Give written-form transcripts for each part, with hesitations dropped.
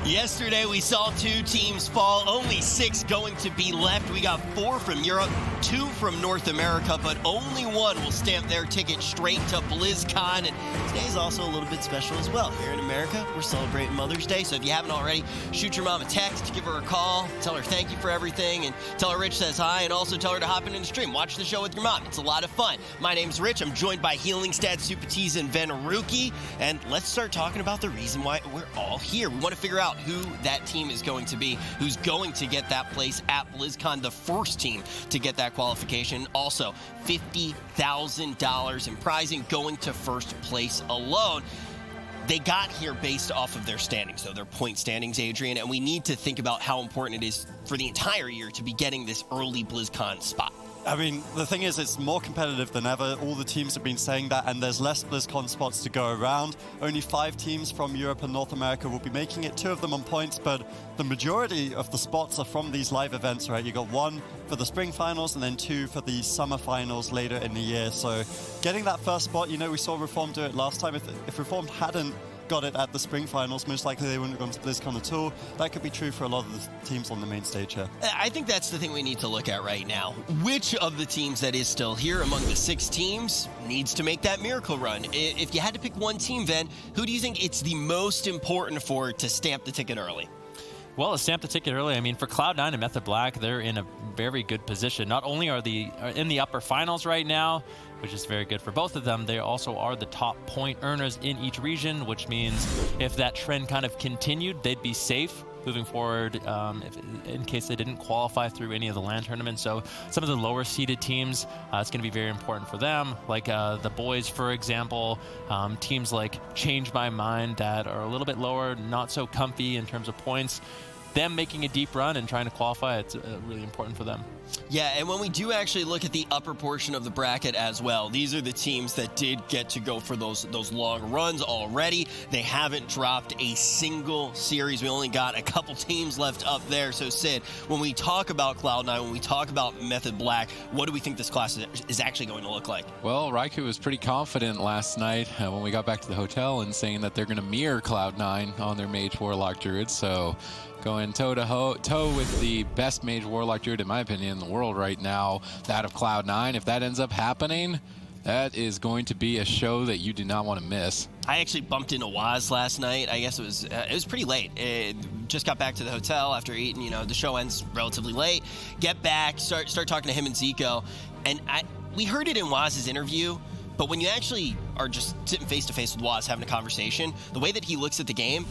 Yesterday, we saw 2 teams fall, only 6 going to be left. We got 4 from Europe, 2 from North America, but only 1 will stamp their ticket straight to BlizzCon. And today is also a little bit special as well. Here in America, we're celebrating Mother's Day, so if you haven't already, shoot your mom a text, give her a call, tell her thank you for everything, and tell her Rich says hi, and also tell her to hop into the stream. Watch the show with your mom. It's a lot of fun. My name's Rich. I'm joined by Healing Stats, Super Tees, and Venaruki, and let's start talking about the reason why we're all here. We want to figure out who that team is going to be, who's going to get that place at BlizzCon, the first team to get that qualification. Also, $50,000 in prizing going to first place alone. They got here based off of their standings, so their point standings, Adrian, and we need to think about how important it is for the entire year to be getting this early BlizzCon spot. I mean, the thing is, it's more competitive than ever. All the teams have been saying that, and there's less BlizzCon spots to go around. Only 5 teams from Europe and North America will be making it, 2 of them on points, but the majority of the spots are from these live events, right? You got 1 for the spring finals and then 2 for the summer finals later in the year. So getting that first spot, you know, we saw Reform do it last time. If Reform hadn't got it at the spring finals, most likely they wouldn't have gone to BlizzCon at all. That could be true for a lot of the teams on the main stage here. I think that's the thing we need to look at right now. Which of the teams that is still here among the 6 teams needs to make that miracle run? If you had to pick one team, Ven, who do you think it's the most important for to stamp the ticket early? Well, to stamp the ticket early, I mean, for Cloud9 and Method Black, they're in a very good position. Not only are they in the upper finals right now, which is very good for both of them, they also are the top point earners in each region, which means if that trend kind of continued, they'd be safe moving forward in case they didn't qualify through any of the LAN tournaments. So some of the lower seeded teams, it's going to be very important for them, like the boys, for example, teams like Change My Mind that are a little bit lower, not so comfy in terms of points. Them making a deep run and trying to qualify, it's really important for them. Yeah, and when we do actually look at the upper portion of the bracket as well, these are the teams that did get to go for those long runs already. They haven't dropped a single series. We only got a couple teams left up there. So, Sid, when we talk about Cloud9, when we talk about Method Black, what do we think this class is actually going to look like? Well, Raikou was pretty confident last night when we got back to the hotel and saying that they're going to mirror Cloud9 on their Mage Warlock Druid. So going toe-to-toe with the best Mage Warlock Druid, in my opinion, in the world right now, that of Cloud9. If that ends up happening, that is going to be a show that you do not want to miss. I actually bumped into Waz last night. I guess it was pretty late. Just got back to the hotel after eating. You know, the show ends relatively late. Get back, start talking to him and Zico, and we heard it in Waz's interview. But when you actually are just sitting face to face with Waz having a conversation, the way that he looks at the game,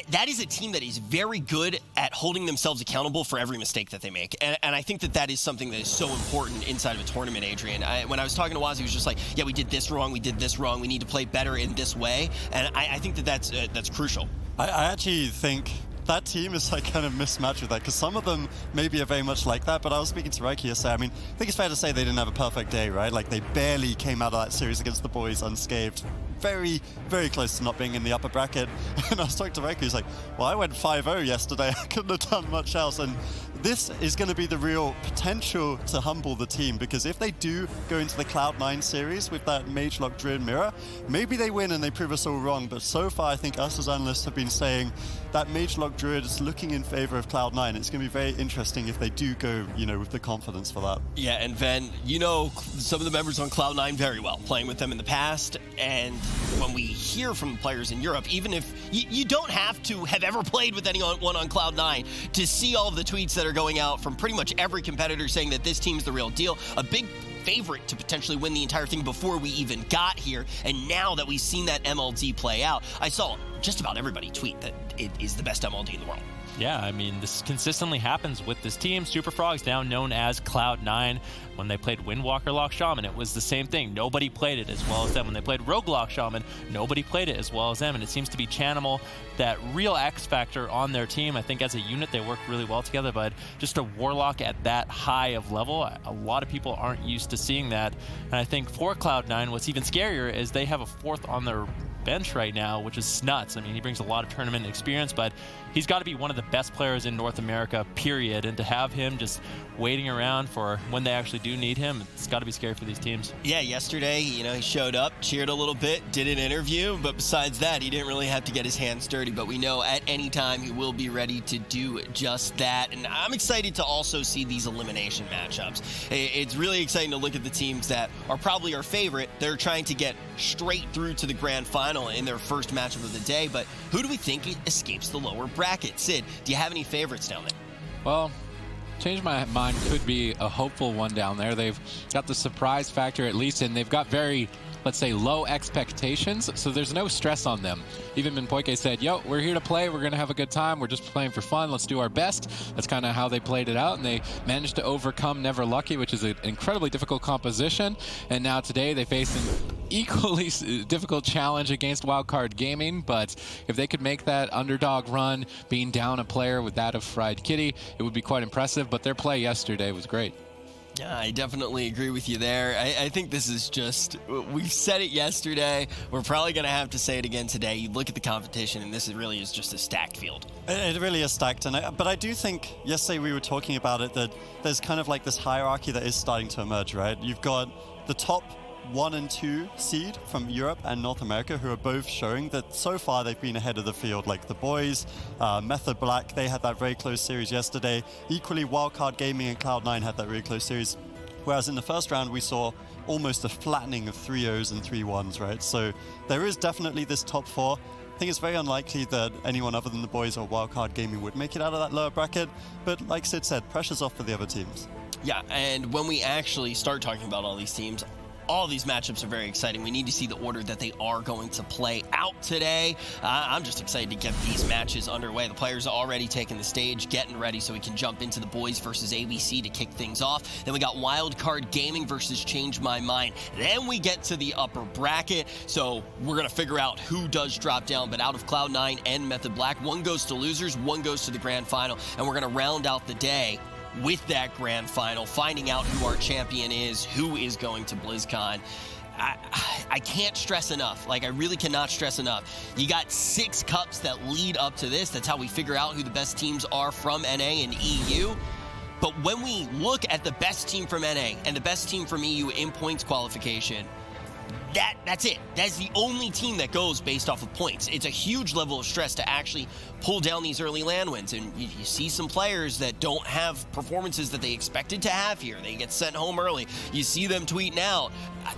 that is a team that is very good at holding themselves accountable for every mistake that they make. And I think that is something that is so important inside of a tournament, Adrian. When I was talking to Waz, he was just like, yeah, we did this wrong, we need to play better in this way. And I think that's crucial. I actually think that team is like kind of mismatched with that, because some of them maybe are very much like that, but I was speaking to Raikou yesterday. I mean, I think it's fair to say they didn't have a perfect day, right? Like, they barely came out of that series against the boys unscathed. Very, very close to not being in the upper bracket. And I was talking to Raikou, he's like, well, I went 5-0 yesterday. I couldn't have done much else. And this is going to be the real potential to humble the team, because if they do go into the Cloud9 series with that Mage Lock Druid mirror, maybe they win and they prove us all wrong. But so far, I think us as analysts have been saying that Mage Lock Druid is looking in favor of Cloud9. It's going to be very interesting if they do go, you know, with the confidence for that. Yeah, and Ven, you know some of the members on Cloud9 very well, playing with them in the past. And when we hear from players in Europe, even if you don't have to have ever played with anyone on Cloud9 to see all of the tweets that are going out from pretty much every competitor saying that this team's the real deal, a big favorite to potentially win the entire thing before we even got here. And now that we've seen that MLD play out, I saw just about everybody tweet that it is the best MLD in the world. Yeah, I mean, this consistently happens with this team. Super Frogs, now known as Cloud9, when they played Windwalker Lock Shaman, it was the same thing. Nobody played it as well as them. When they played Rogue Lock Shaman, nobody played it as well as them. And it seems to be Chanimal, that real X factor on their team. I think as a unit, they work really well together, but just a Warlock at that high of level, a lot of people aren't used to seeing that. And I think for Cloud9, what's even scarier is they have a 4th on their bench right now, which is nuts. I mean, he brings a lot of tournament experience, but he's got to be one of the best players in North America, period. And to have him just waiting around for when they actually do need him, it's got to be scary for these teams. Yeah, yesterday, you know, he showed up, cheered a little bit, did an interview, but besides that, he didn't really have to get his hands dirty. But we know at any time he will be ready to do just that. And I'm excited to also see these elimination matchups. It's really exciting to look at the teams that are probably our favorite. They're trying to get straight through to the grand final in their first matchup of the day. But who do we think escapes the lower bracket? Sid, do you have any favorites down there? Well, change my mind could be a hopeful one down there. They've got the surprise factor at least, and they've got very, let's say, low expectations, so there's no stress on them. Even Minpoike said, yo, we're here to play, we're gonna have a good time, we're just playing for fun, let's do our best. That's kind of how they played it out, and they managed to overcome Never Lucky, which is an incredibly difficult composition. And now today they face an equally difficult challenge against Wildcard Gaming, but if they could make that underdog run, being down a player with that of Fried Kitty, it would be quite impressive, but their play yesterday was great. Yeah, I definitely agree with you there. I think this is just, we said it yesterday, we're probably going to have to say it again today. You look at the competition, and this really is just a stacked field. It really is stacked, but I do think, yesterday we were talking about it, that there's kind of like this hierarchy that is starting to emerge, right? You've got the top 1 and 2 seed from Europe and North America, who are both showing that so far they've been ahead of the field. Like the boys, Method Black, they had that very close series yesterday. Equally, Wildcard Gaming and Cloud9 had that really close series. Whereas in the first round, we saw almost a flattening of 3-0s and 3-1s, right? So there is definitely this top 4. I think it's very unlikely that anyone other than the boys or Wildcard Gaming would make it out of that lower bracket. But like Sid said, pressure's off for the other teams. Yeah, and when we actually start talking about all these teams, all these matchups are very exciting. We need to see the order that they are going to play out today. I'm just excited to get these matches underway. The players are already taking the stage, getting ready so we can jump into the boys versus AWC to kick things off. Then we got Wildcard Gaming versus Change My Mind. Then we get to the upper bracket. So we're going to figure out who does drop down. But out of Cloud9 and Method Black, one goes to losers, one goes to the grand final. And we're going to round out the day with that grand final, finding out who our champion is, who is going to BlizzCon. I can't stress enough. Like, I really cannot stress enough. You got 6 cups that lead up to this. That's how we figure out who the best teams are from NA and EU. But when we look at the best team from NA and the best team from EU in points qualification, that's it. That's the only team that goes based off of points. It's a huge level of stress to actually pull down these early LAN wins. And you see some players that don't have performances that they expected to have here. They get sent home early. You see them tweeting out.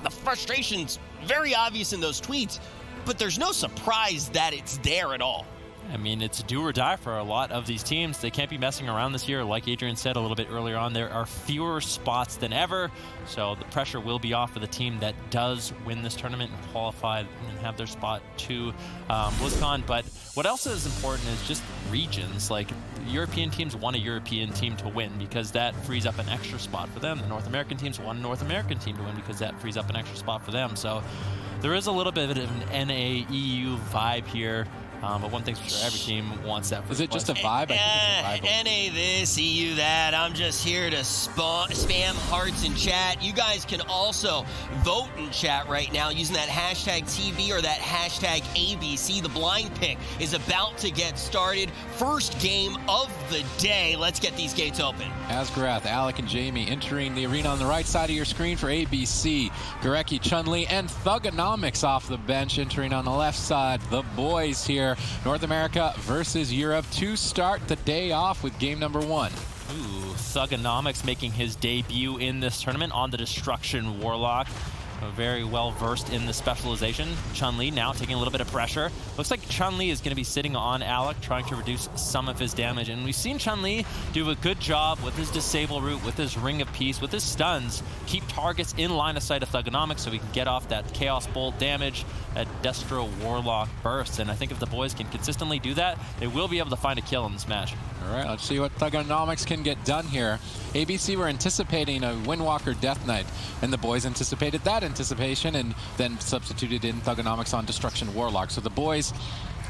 The frustration's very obvious in those tweets, but there's no surprise that it's there at all. I mean, it's do or die for a lot of these teams. They can't be messing around this year. Like Adrian said a little bit earlier on, there are fewer spots than ever. So the pressure will be off for the team that does win this tournament and qualify and have their spot to BlizzCon. But what else is important is just regions. Like, European teams want a European team to win because that frees up an extra spot for them. The North American teams want a North American team to win because that frees up an extra spot for them. So there is a little bit of an NA-EU vibe here. But one thing's for sure, every team wants that. Is it just a vibe? I think it's a NA this, EU that. I'm just here to spam hearts in chat. You guys can also vote in chat right now using that hashtag TV or that hashtag ABC. The blind pick is about to get started. First game of the day. Let's get these gates open. Asgarath, Alec, and Jamie entering the arena on the right side of your screen for ABC. Gareki, Chun-Li, and Thugonomics off the bench entering on the left side. The boys here. North America versus Europe to start the day off with game number 1. Ooh, Thugonomics making his debut in this tournament on the Destruction Warlock. Very well versed in the specialization. Chun-Li now taking a little bit of pressure. Looks like Chun-Li is going to be sitting on Alec, trying to reduce some of his damage. And we've seen Chun-Li do a good job with his Disable Root, with his Ring of Peace, with his stuns, keep targets in line of sight of Thugonomics so we can get off that Chaos Bolt damage, that Destro Warlock burst. And I think if the boys can consistently do that, they will be able to find a kill in this match. All right, let's see what Thugonomics can get done here. ABC were anticipating a Windwalker Death Knight, and the boys anticipated that anticipation and then substituted in Thugonomics on Destruction Warlock. So the boys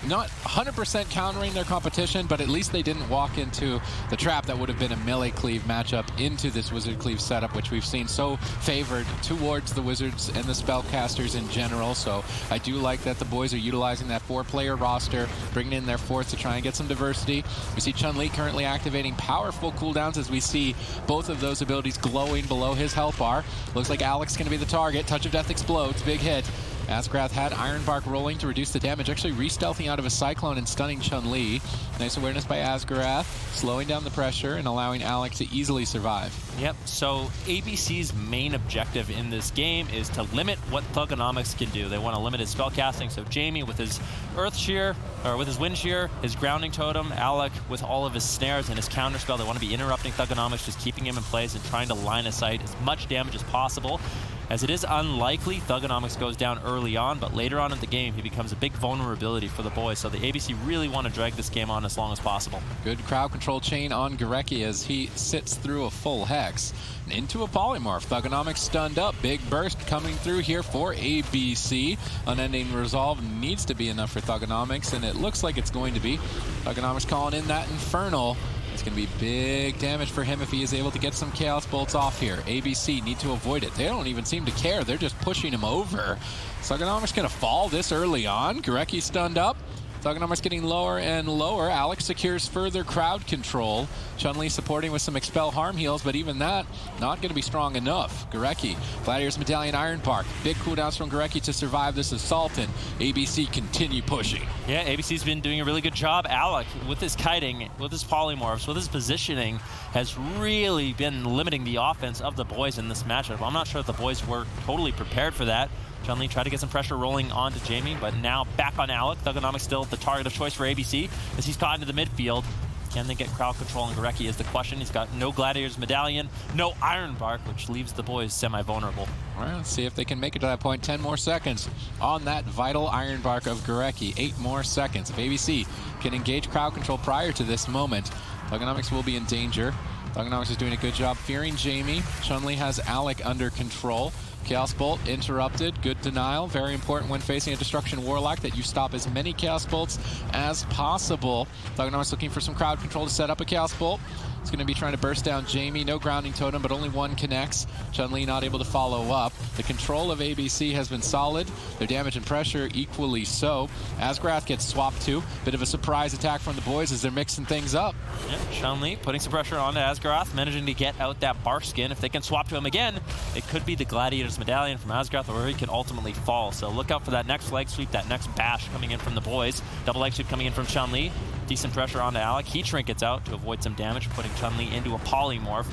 not 100% countering their competition, but at least they didn't walk into the trap that would have been a melee cleave matchup into this Wizard Cleave setup, which we've seen so favored towards the Wizards and the spellcasters in general. So I do like that the boys are utilizing that 4-player roster, bringing in their fourth to try and get some diversity. We see Chun-Li currently activating powerful cooldowns as we see both of those abilities glowing below his health bar. Looks like Alex going to be the target. Touch of Death explodes. Big hit. Asgrath had Iron Bark rolling to reduce the damage, actually re-stealthing out of a Cyclone and stunning Chun-Li. Nice awareness by Asgrath, slowing down the pressure and allowing Alex to easily survive. Yep, so ABC's main objective in this game is to limit what Thugonomics can do. They want to limit his spellcasting, so Jamie with his Earth Shear, or with his Wind Shear, his Grounding Totem, Alec with all of his snares and his counterspell. They want to be interrupting Thugonomics, just keeping him in place and trying to line of sight as much damage as possible. As it is unlikely Thugonomics goes down early on, but later on in the game, he becomes a big vulnerability for the boys. So the ABC really want to drag this game on as long as possible. Good crowd control chain on Gorecki as he sits through a full Hex and into a Polymorph. Thugonomics stunned up. Big burst coming through here for ABC. Unending Resolve needs to be enough for Thugonomics, and it looks like it's going to be. Thugonomics calling in that Infernal. It's going to be big damage for him if he is able to get some Chaos Bolts off here. ABC need to avoid it. They don't even seem to care. They're just pushing him over. Thugonomics going to fall this early on. Gorecki stunned up. Thugonomics getting lower and lower. Alex secures further crowd control. Chun-Li supporting with some Expel Harm heals, but even that, not going to be strong enough. Gorecki, Gladiator's Medallion Iron Bark. Big cooldowns from Gorecki to survive this assault, and ABC continue pushing. Yeah, ABC's been doing a really good job. Alec, with his kiting, with his polymorphs, with his positioning, has really been limiting the offense of the boys in this matchup. I'm not sure if the boys were totally prepared for that. Chun-Li tried to get some pressure rolling onto Jamie, but now back on Alec. Thugonomics still the target of choice for ABC as he's caught into the midfield. Can they get crowd control on Gorecki is the question. He's got no Gladiator's Medallion, no Iron Bark, which leaves the boys semi-vulnerable. All right, let's see if they can make it to that point. 10 more seconds on that vital Iron Bark of Gorecki. 8 more seconds. If ABC can engage crowd control prior to this moment, Thugonomics will be in danger. Thugonomics is doing a good job fearing Jamie. Chun-Li has Alec under control. Chaos Bolt interrupted, good denial. Very important when facing a Destruction Warlock that you stop as many Chaos Bolts as possible. Thugonomics looking for some crowd control to set up a Chaos Bolt. It's going to be trying to burst down Jamie. No Grounding Totem, but only one connects. Chun-Li not able to follow up. The control of ABC has been solid. Their damage and pressure equally so. Asgrath gets swapped to. Bit of a surprise attack from the boys as they're mixing things up. Yep, Chun-Li putting some pressure on Asgrath, managing to get out that Bark skin. If they can swap to him again, it could be the Gladiator's Medallion from Asgrath, or he can ultimately fall. So look out for that next leg sweep, that next bash coming in from the boys. Double leg sweep coming in from Chun-Li. Decent pressure onto Alec. He trinkets out to avoid some damage, putting Chun-Li into a polymorph,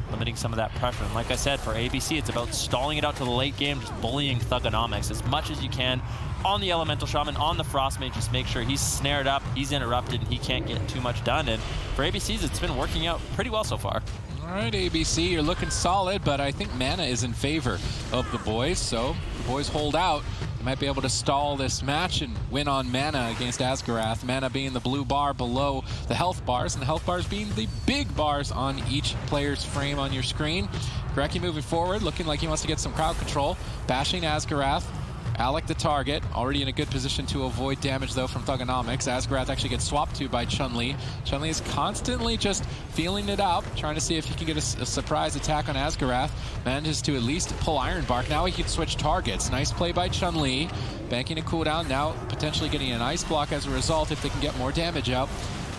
limiting some of that pressure. And like I said, for ABC, it's about stalling it out to the late game, just bullying Thugonomics as much as you can on the Elemental Shaman, on the Frostmage. Just make sure he's snared up, he's interrupted, and he can't get too much done. And for ABC's, it's been working out pretty well so far. All right, ABC, you're looking solid, but I think mana is in favor of the boys, so the boys hold out. They might be able to stall this match and win on mana against Asgarath. Mana being the blue bar below the health bars, and the health bars being the big bars on each player's frame on your screen. Gorecki moving forward, looking like he wants to get some crowd control. Bashing Asgarath. Alec the target, already in a good position to avoid damage though from Thugonomics. Asgarath actually gets swapped to by Chun-Li. Chun-Li is constantly just feeling it out, trying to see if he can get a surprise attack on Asgarath. Manages to at least pull Iron Bark. Now he can switch targets. Nice play by Chun-Li. Banking a cooldown, now potentially getting an ice block as a result if they can get more damage out.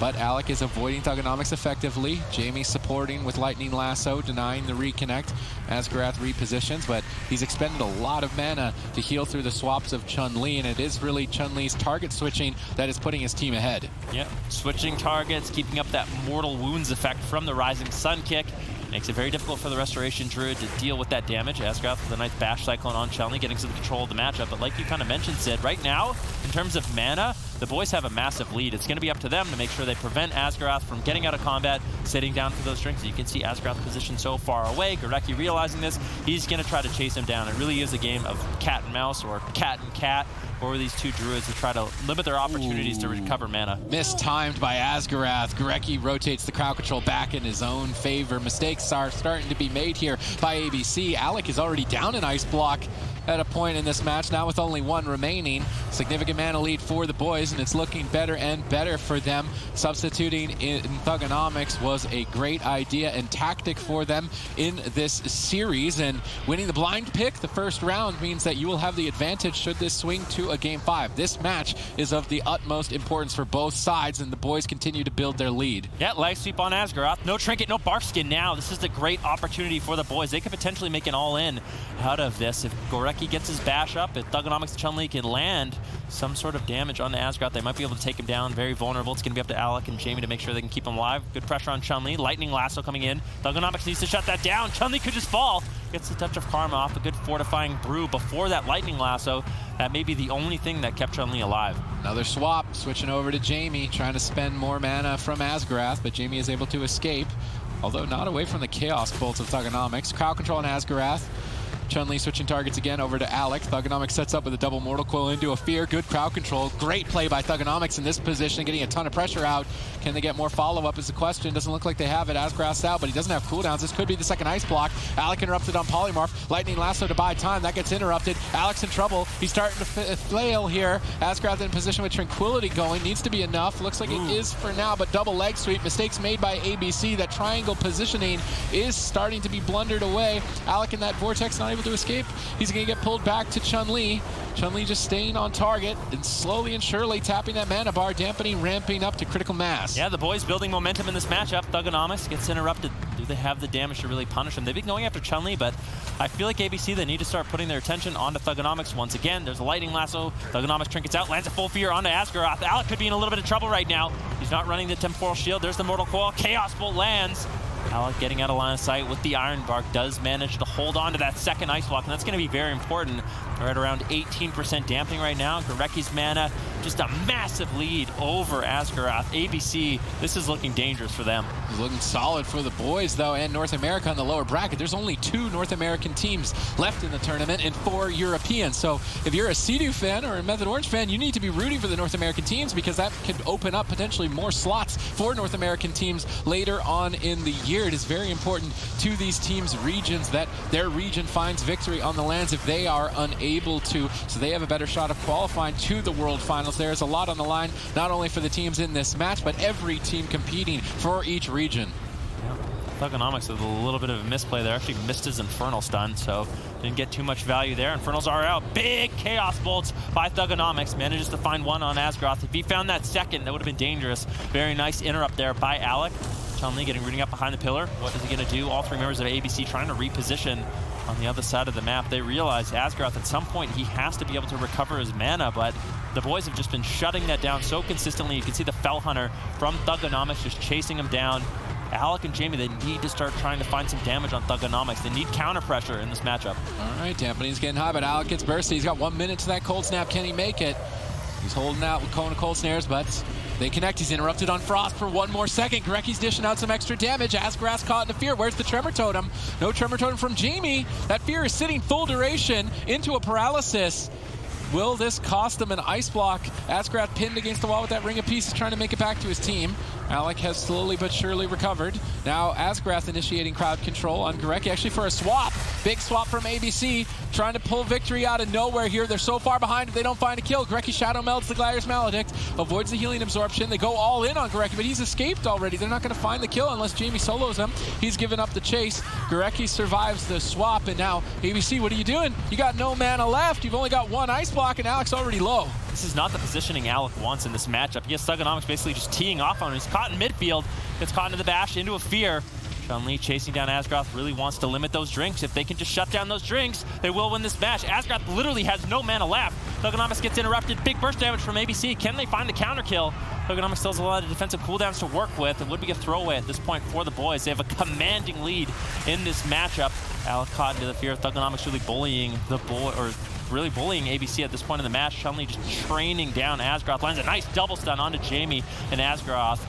But Alec is avoiding Thugonomics effectively. Jamie supporting with Lightning Lasso, denying the reconnect. Asgarath repositions, but he's expended a lot of mana to heal through the swaps of Chun-Li, and it is really Chun-Li's target switching that is putting his team ahead. Yep, switching targets, keeping up that Mortal Wounds effect from the Rising Sun kick. Makes it very difficult for the Restoration Druid to deal with that damage. Asgarath with a nice Bash Cyclone on Chun-Li, getting some control of the matchup. But like you kind of mentioned, Sid, right now, in terms of mana, the boys have a massive lead. It's going to be up to them to make sure they prevent Asgarath from getting out of combat, sitting down for those strings. You can see Asgarath positioned so far away. Gorecki realizing this, he's going to try to chase him down. It really is a game of cat and mouse or cat and cat for these two druids to try to limit their opportunities to recover mana. Mistimed by Asgarath. Gorecki rotates the crowd control back in his own favor. Mistakes are starting to be made here by ABC. Alec is already down an ice block. at a point in this match, now with only one remaining. Significant mana lead for the boys, and it's looking better and better for them. Substituting in Thugonomics was a great idea and tactic for them in this series, and winning the blind pick the first round means that you will have the advantage should this swing to a Game 5. This match is of the utmost importance for both sides, and the boys continue to build their lead. Yeah, leg sweep on Asgaroth. No trinket, no bark skin now. This is the great opportunity for the boys. They could potentially make an all-in out of this. If Gorecki gets his bash up, if Thugonomics Chun-Li can land some sort of damage on Asgaroth, they might be able to take him down. Very vulnerable. It's going to be up to Alec and Jamie to make sure they can keep him alive. Good pressure on Chun-Li. Lightning Lasso coming in. Thugonomics needs to shut that down. Chun-Li could just fall. Gets the touch of Karma off. A good fortifying brew before that Lightning Lasso. That may be the only thing that kept Chun-Li alive. Another swap, switching over to Jamie, trying to spend more mana from Asgaroth, but Jamie is able to escape, although not away from the Chaos Bolts of Thugonomics. Crowd control on Asgaroth. Chun-Li switching targets again over to Alec. Thugonomics sets up with a double Mortal Coil into a Fear. Good crowd control. Great play by Thugonomics in this position, getting a ton of pressure out. Can they get more follow-up is the question. Doesn't look like they have it. Asgaroth's out, but he doesn't have cooldowns. This could be the second ice block. Alec interrupted on Polymorph. Lightning Lasso to buy time. That gets interrupted. Alec's in trouble. He's starting to flail here. Asgaroth in position with Tranquility going. Needs to be enough. Looks like it is for now, but double leg sweep. Mistakes made by ABC. That triangle positioning is starting to be blundered away. Alec in that vortex not able to escape. He's going to get pulled back to Chun-Li. Chun-Li just staying on target and slowly and surely tapping that mana bar, dampening, ramping up to critical mass. Yeah, the boys building momentum in this matchup. Thugonomics gets interrupted. Do they have the damage to really punish him? They've been going after Chun-Li, but I feel like ABC, they need to start putting their attention onto Thugonomics once again. There's a Lightning Lasso. Thugonomics trinkets out, lands a full Fear onto Asgaroth. Alec could be in a little bit of trouble right now. He's not running the Temporal Shield. There's the Mortal Coil. Chaos Bolt lands. Alec getting out of line of sight with the Iron Bark does manage to hold on to that second ice block, and that's going to be very important. They're at around 18% dampening right now. Gorecki's mana, just a massive lead over Asgaroth. ABC, this is looking dangerous for them. It's looking solid for the boys, though, and North America in the lower bracket. There's only 2 North American teams left in the tournament and 4 Europeans. So if you're a Sea-Doo fan or a Method Orange fan, you need to be rooting for the North American teams, because that could open up potentially more slots for North American teams later on in the year. It is very important to these teams' regions that their region finds victory on the lands if they are unable to, so they have a better shot of qualifying to the World Finals. There's a lot on the line, not only for the teams in this match, but every team competing for each region. Yeah. Thugonomics with a little bit of a misplay there. Actually missed his Infernal stun, so didn't get too much value there. Infernals are out. Big Chaos Bolts by Thugonomics. Manages to find one on Asgaroth. If he found that second, that would have been dangerous. Very nice interrupt there by Alec. Chun-Li rooting up behind the pillar. What is he going to do? All 3 members of ABC trying to reposition on the other side of the map. They realize Asgaroth, at some point, he has to be able to recover his mana, but the boys have just been shutting that down so consistently. You can see the Fell Hunter from Thugonomics just chasing him down. Alec and Jamie, they need to start trying to find some damage on Thugonomics. They need counter pressure in this matchup. All right, dampening's getting high, but Alec gets bursted. He's got 1 minute to that cold snap. Can he make it? He's holding out with Kona cold snares, but they connect. He's interrupted on Frost for 1 more second. Gorecki's dishing out some extra damage. Asgaroth's caught in a Fear. Where's the Tremor Totem? No Tremor Totem from Jamie. That Fear is sitting full duration into a paralysis. Will this cost them an ice block? Asgaroth pinned against the wall with that Ring of Peace is trying to make it back to his team. Alec has slowly but surely recovered. Now Asgaroth initiating crowd control on Gorecki, actually for a swap. Big swap from ABC, trying to pull victory out of nowhere here. They're so far behind if they don't find a kill. Gorecki Shadow melds the Gladiator's Maledict, avoids the healing absorption. They go all in on Gorecki, but he's escaped already. They're not going to find the kill unless Jamie solos him. He's given up the chase. Gorecki survives the swap, and now ABC, what are you doing? You got no mana left. You've only got 1 ice block, and Alec's already low. This is not the positioning Alec wants in this matchup. He has Thugonomics basically just teeing off on him. He's caught in midfield, gets caught into the bash, into a Fear. Chun-Li chasing down Asgaroth, really wants to limit those drinks. If they can just shut down those drinks, they will win this match. Asgaroth literally has no mana left. Thugonomics gets interrupted. Big burst damage from ABC. Can they find the counter kill? Thugonomics still has a lot of defensive cooldowns to work with. It would be a throwaway at this point for the boys. They have a commanding lead in this matchup. Alec caught into the Fear. Thugonomics really bullying the boy, or really bullying ABC at this point in the match. Chun-Li just training down Asgaroth. Lands a nice double stun onto Jamie and Asgaroth.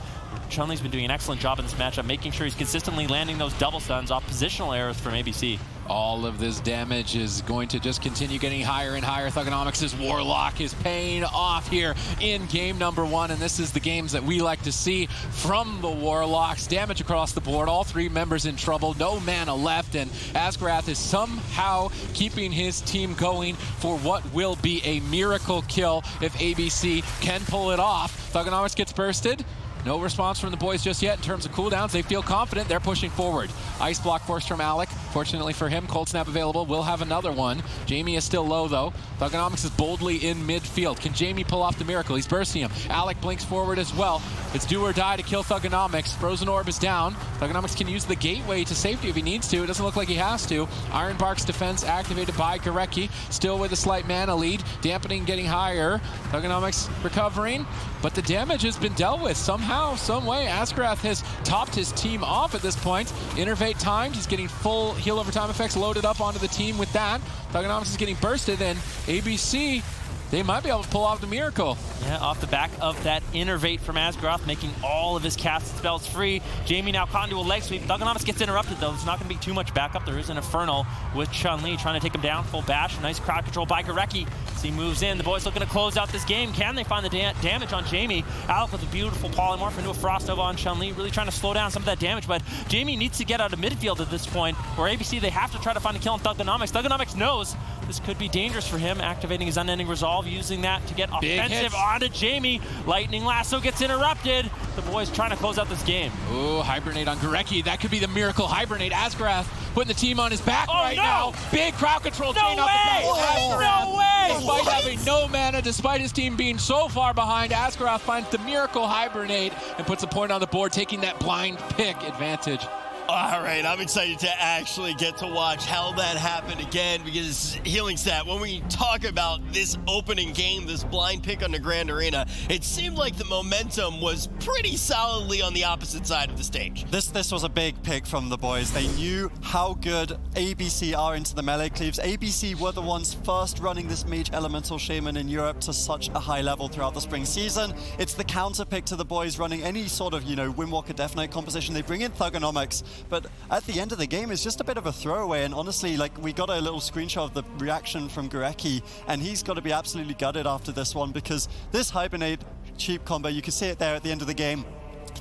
Chun-Li's been doing an excellent job in this matchup, making sure he's consistently landing those double stuns off positional errors from ABC. All of this damage is going to just continue getting higher and higher. Thugonomics' Warlock is paying off here in game number 1, and this is the games that we like to see from the Warlocks. Damage across the board, all 3 members in trouble, no mana left, and Asgrath is somehow keeping his team going for what will be a miracle kill if ABC can pull it off. Thugonomics gets bursted. No response from the boys just yet in terms of cooldowns. They feel confident. They're pushing forward. Ice block forced from Alec. Fortunately for him, Cold Snap available. Will have another one. Jamie is still low, though. Thugonomics is boldly in midfield. Can Jamie pull off the miracle? He's bursting him. Alec blinks forward as well. It's do or die to kill Thugonomics. Frozen Orb is down. Thugonomics can use the gateway to safety if he needs to. It doesn't look like he has to. Ironbark's defense activated by Gorecki. Still with a slight mana lead. Dampening getting higher. Thugonomics recovering. But the damage has been dealt with somehow, some way. Asgrath has topped his team off at this point. Innervate timed. He's getting full heal over time effects loaded up onto the team with that. Thugonomics is getting bursted, and ABC, they might be able to pull off the miracle. Yeah, off the back of that Innervate from Asgrath, making all of his cast spells free. Jamie now caught into a leg sweep. Thugonomics gets interrupted, though. There's not going to be too much backup. There is an Infernal with Chun-Li trying to take him down. Full bash. Nice crowd control by Gorecki as he moves in. The boys looking to close out this game. Can they find the damage on Jamie? Alec with a beautiful polymorph into a Frost Nova on Chun-Li, really trying to slow down some of that damage, but Jamie needs to get out of midfield at this point, where ABC, they have to try to find a kill on Thugonomics. Thugonomics knows this could be dangerous for him, activating his Unending Resolve, using that to get offensive onto Jamie. Lightning Lasso gets interrupted. The boys trying to close out this game. Ooh, Hibernate on Gorecki. That could be the miracle. Hibernate, Asgrath putting the team on his back now. Big crowd control chain off the back. No way! Despite having no mana, despite his team being so far behind, Asgrath finds the miracle Hibernate and puts a point on the board, taking that blind pick advantage. All right, I'm excited to actually get to watch how that happened again, because Healing Stat, when we talk about this opening game, this blind pick on the Grand Arena, it seemed like the momentum was pretty solidly on the opposite side of the stage. This was a big pick from the boys. They knew how good ABC are into the melee cleaves. ABC were the ones first running this Mage Elemental Shaman in Europe to such a high level throughout the spring season. It's the counter pick to the boys running any sort of, Windwalker Death Knight composition. They bring in Thugonomics, but at the end of the game, it's just a bit of a throwaway. And honestly, we got a little screenshot of the reaction from Gorecki, and he's got to be absolutely gutted after this one, because this Hibernate cheap combo, you can see it there at the end of the game.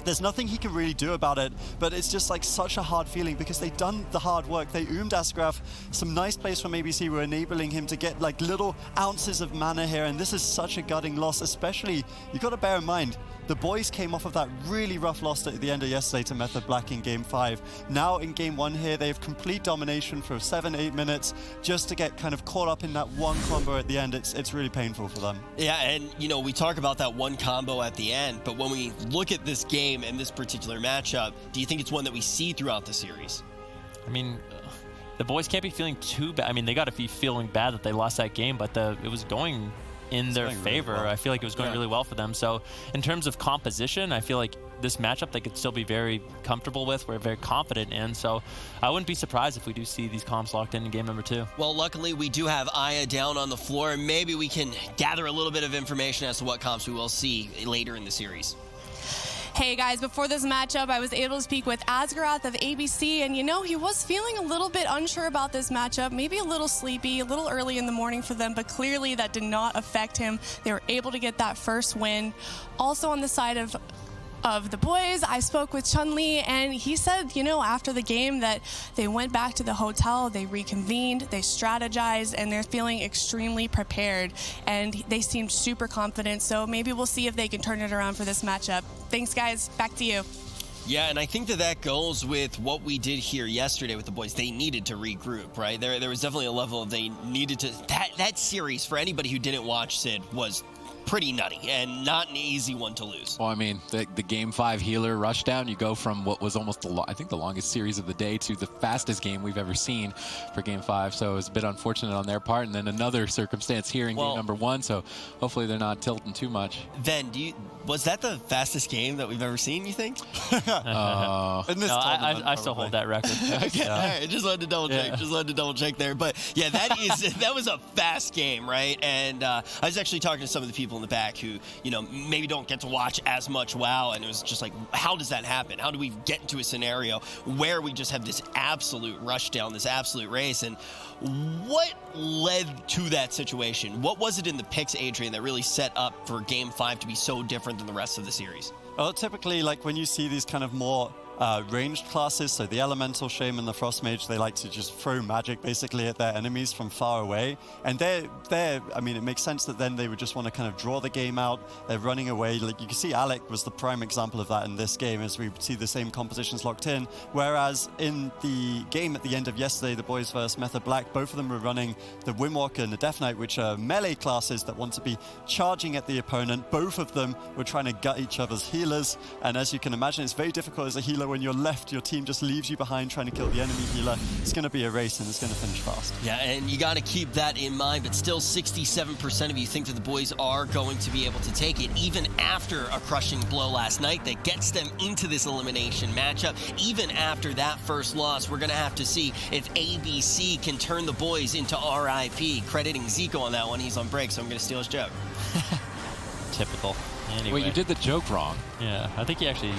There's nothing he can really do about it, but it's just such a hard feeling, because they've done the hard work. They oomed Asgrath. Some nice plays from ABC were enabling him to get little ounces of mana here, and this is such a gutting loss. Especially, you've got to bear in mind, the boys came off of that really rough loss at the end of yesterday to Method Black in Game 5. Now in Game 1 here, they have complete domination for 7-8 minutes just to get kind of caught up in that one combo at the end. It's really painful for them. Yeah, and we talk about that one combo at the end, but when we look at this game and this particular matchup, do you think it's one that we see throughout the series? I mean, the boys can't be feeling too bad. I mean, they got to be feeling bad that they lost that game, but it was going in their favor. Really well. I feel like it was going really well for them. So in terms of composition, I feel like this matchup they could still be very comfortable with, we're very confident in. So I wouldn't be surprised if we do see these comps locked in game number 2. Well, luckily we do have Aya down on the floor, and maybe we can gather a little bit of information as to what comps we will see later in the series. Hey guys, before this matchup, I was able to speak with Asgrath of ABC, and he was feeling a little bit unsure about this matchup, maybe a little sleepy, a little early in the morning for them, but clearly that did not affect him. They were able to get that first win. Also on the side of the boys, I spoke with Chun-Li, and he said, after the game that they went back to the hotel, they reconvened, they strategized, and they're feeling extremely prepared, and they seemed super confident. So maybe we'll see if they can turn it around for this matchup. Thanks, guys. Back to you. Yeah, and I think that goes with what we did here yesterday with the boys. They needed to regroup, right? There was definitely a level of they needed to... That series, for anybody who didn't watch, Sid, was pretty nutty and not an easy one to lose. Well, I mean, the Game 5 healer rushdown, you go from what was almost I think the longest series of the day to the fastest game we've ever seen for Game 5. So it was a bit unfortunate on their part. And then another circumstance here in game number 1. So hopefully they're not tilting too much. Then, was that the fastest game that we've ever seen, you think? I still hold that record. Okay, all right, just wanted to double check. Just wanted to double check there. But yeah, that was a fast game, right? And I was actually talking to some of the people in the back who, you know, maybe don't get to watch as much WoW, and it was just like, how does that happen? How do we get into a scenario where we just have this absolute rush down, this absolute race? And what led to that situation? What was it in the picks, Adrian, that really set up for Game 5 to be so different than the rest of the series? Well, typically, like when you see these kind of more ranged classes, so the Elemental, Shaman, the Frost Mage, they like to just throw magic basically at their enemies from far away. And they're I mean, it makes sense that then they would just want to kind of draw the game out. They're running away. Like you can see Alec was the prime example of that in this game as we see the same compositions locked in. Whereas in the game at the end of yesterday, the boys versus Method Black, both of them were running the Windwalker and the Death Knight, which are melee classes that want to be charging at the opponent. Both of them were trying to gut each other's healers. And as you can imagine, it's very difficult as a healer when you're left, your team just leaves you behind trying to kill the enemy healer. It's going to be a race and it's going to finish fast. Yeah, and you got to keep that in mind, but still 67% of you think that the boys are going to be able to take it, even after a crushing blow last night that gets them into this elimination matchup. Even after that first loss, we're going to have to see if ABC can turn the boys into RIP. Crediting Zico on that one. He's on break, so I'm going to steal his joke. Typical. Anyway. Wait, you did the joke wrong. Yeah, I think he actually...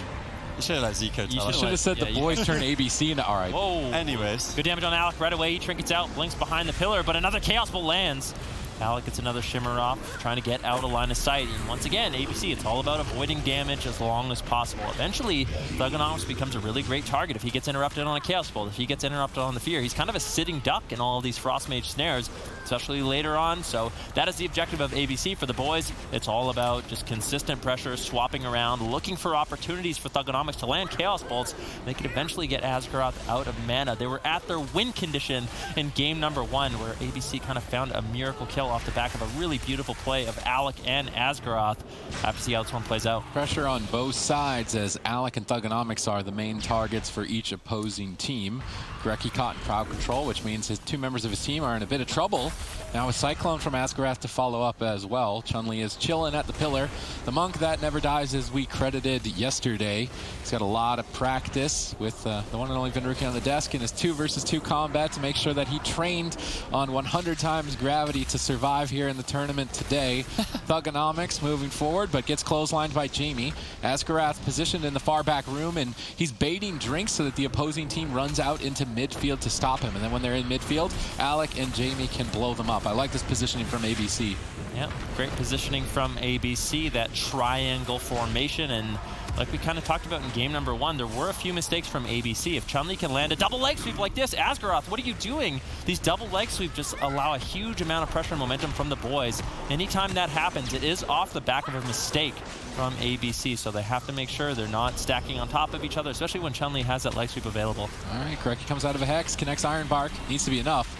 You should have let Zico tell You us. should have said the boys turn ABC into RIP. Whoa. Anyways. Good damage on Alec right away. He trinkets out, blinks behind the pillar, but another Chaos Bolt lands. Alec gets another Shimmer off, trying to get out of line of sight. And once again, ABC, it's all about avoiding damage as long as possible. Eventually, Thugonomics becomes a really great target if he gets interrupted on a Chaos Bolt, if he gets interrupted on the Fear. He's kind of a sitting duck in all of these Frostmage snares, especially later on. So that is the objective of ABC for the boys. It's all about just consistent pressure, swapping around, looking for opportunities for Thugonomics to land Chaos Bolts. They could eventually get Asgaroth out of mana. They were at their win condition in game number 1, where ABC kind of found a miracle kill off the back of a really beautiful play of Alec and Asgaroth. Have to see how this one plays out. Pressure on both sides as Alec and Thugonomics are the main targets for each opposing team. Greki caught in crowd control, which means his 2 members of his team are in a bit of trouble. Now with Cyclone from Asgaroth to follow up as well. Chun-Li is chilling at the pillar. The monk that never dies, as we credited yesterday. He's got a lot of practice with the one and only Vinruki on the desk in his 2 versus 2 combat to make sure that he trained on 100 times gravity to survive here in the tournament today. Thugonomics moving forward, but gets clotheslined by Jamie. Asgaroth positioned in the far back room, and he's baiting drinks so that the opposing team runs out into midfield to stop him. And then when they're in midfield, Alec and Jamie can blow them up. I like this positioning from ABC. Yeah, great positioning from ABC, that triangle formation. And like we kind of talked about in game number 1, there were a few mistakes from ABC. If Chun-Li can land a double leg sweep like this, Asgaroth, what are you doing? These double leg sweeps just allow a huge amount of pressure and momentum from the boys. Anytime that happens, it is off the back of a mistake from ABC, so they have to make sure they're not stacking on top of each other, especially when Chun-Li has that leg sweep available. All right, Greki comes out of a Hex, connects Iron Bark, needs to be enough.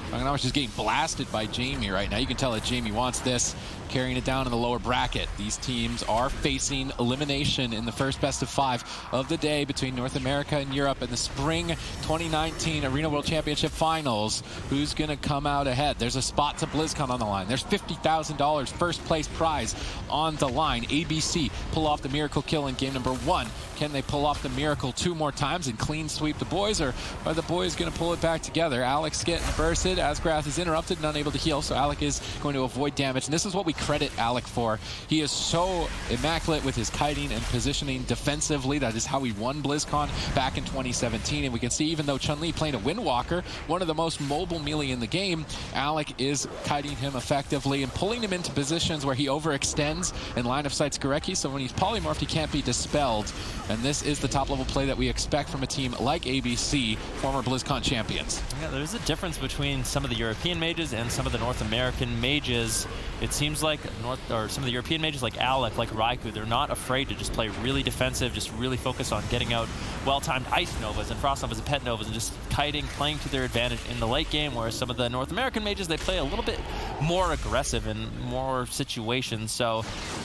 Thugonomics is getting blasted by Jamie right now. You can tell that Jamie wants this, carrying it down in the lower bracket. These teams are facing elimination in the first best of 5 of the day between North America and Europe in the Spring 2019 Arena World Championship Finals. Who's going to come out ahead? There's a spot to BlizzCon on the line. There's $50,000 first place prize on the line. ABC pull off the miracle kill in game number 1. Can they pull off the miracle 2 more times and clean sweep the boys, or are the boys going to pull it back together? Alex getting bursted. Asgaroth is interrupted and unable to heal, so Alec is going to avoid damage. And this is what we credit Alec for. He is so immaculate with his kiting and positioning defensively. That is how he won BlizzCon back in 2017. And we can see, even though Chun-Li playing a Windwalker, one of the most mobile melee in the game, Alec is kiting him effectively and pulling him into positions where he overextends and line of sights Greki, so when he's polymorphed, he can't be dispelled. And this is the top level play that we expect from a team like ABC, former BlizzCon champions. Yeah, there's a difference between some of the European mages and some of the North American mages. It seems like some of the European mages like Alec, like Raikou, they're not afraid to just play really defensive, just really focus on getting out well-timed Ice Novas and Frost Novas and Pet Novas and just kiting, playing to their advantage in the late game, whereas some of the North American mages, they play a little bit more aggressive in more situations. So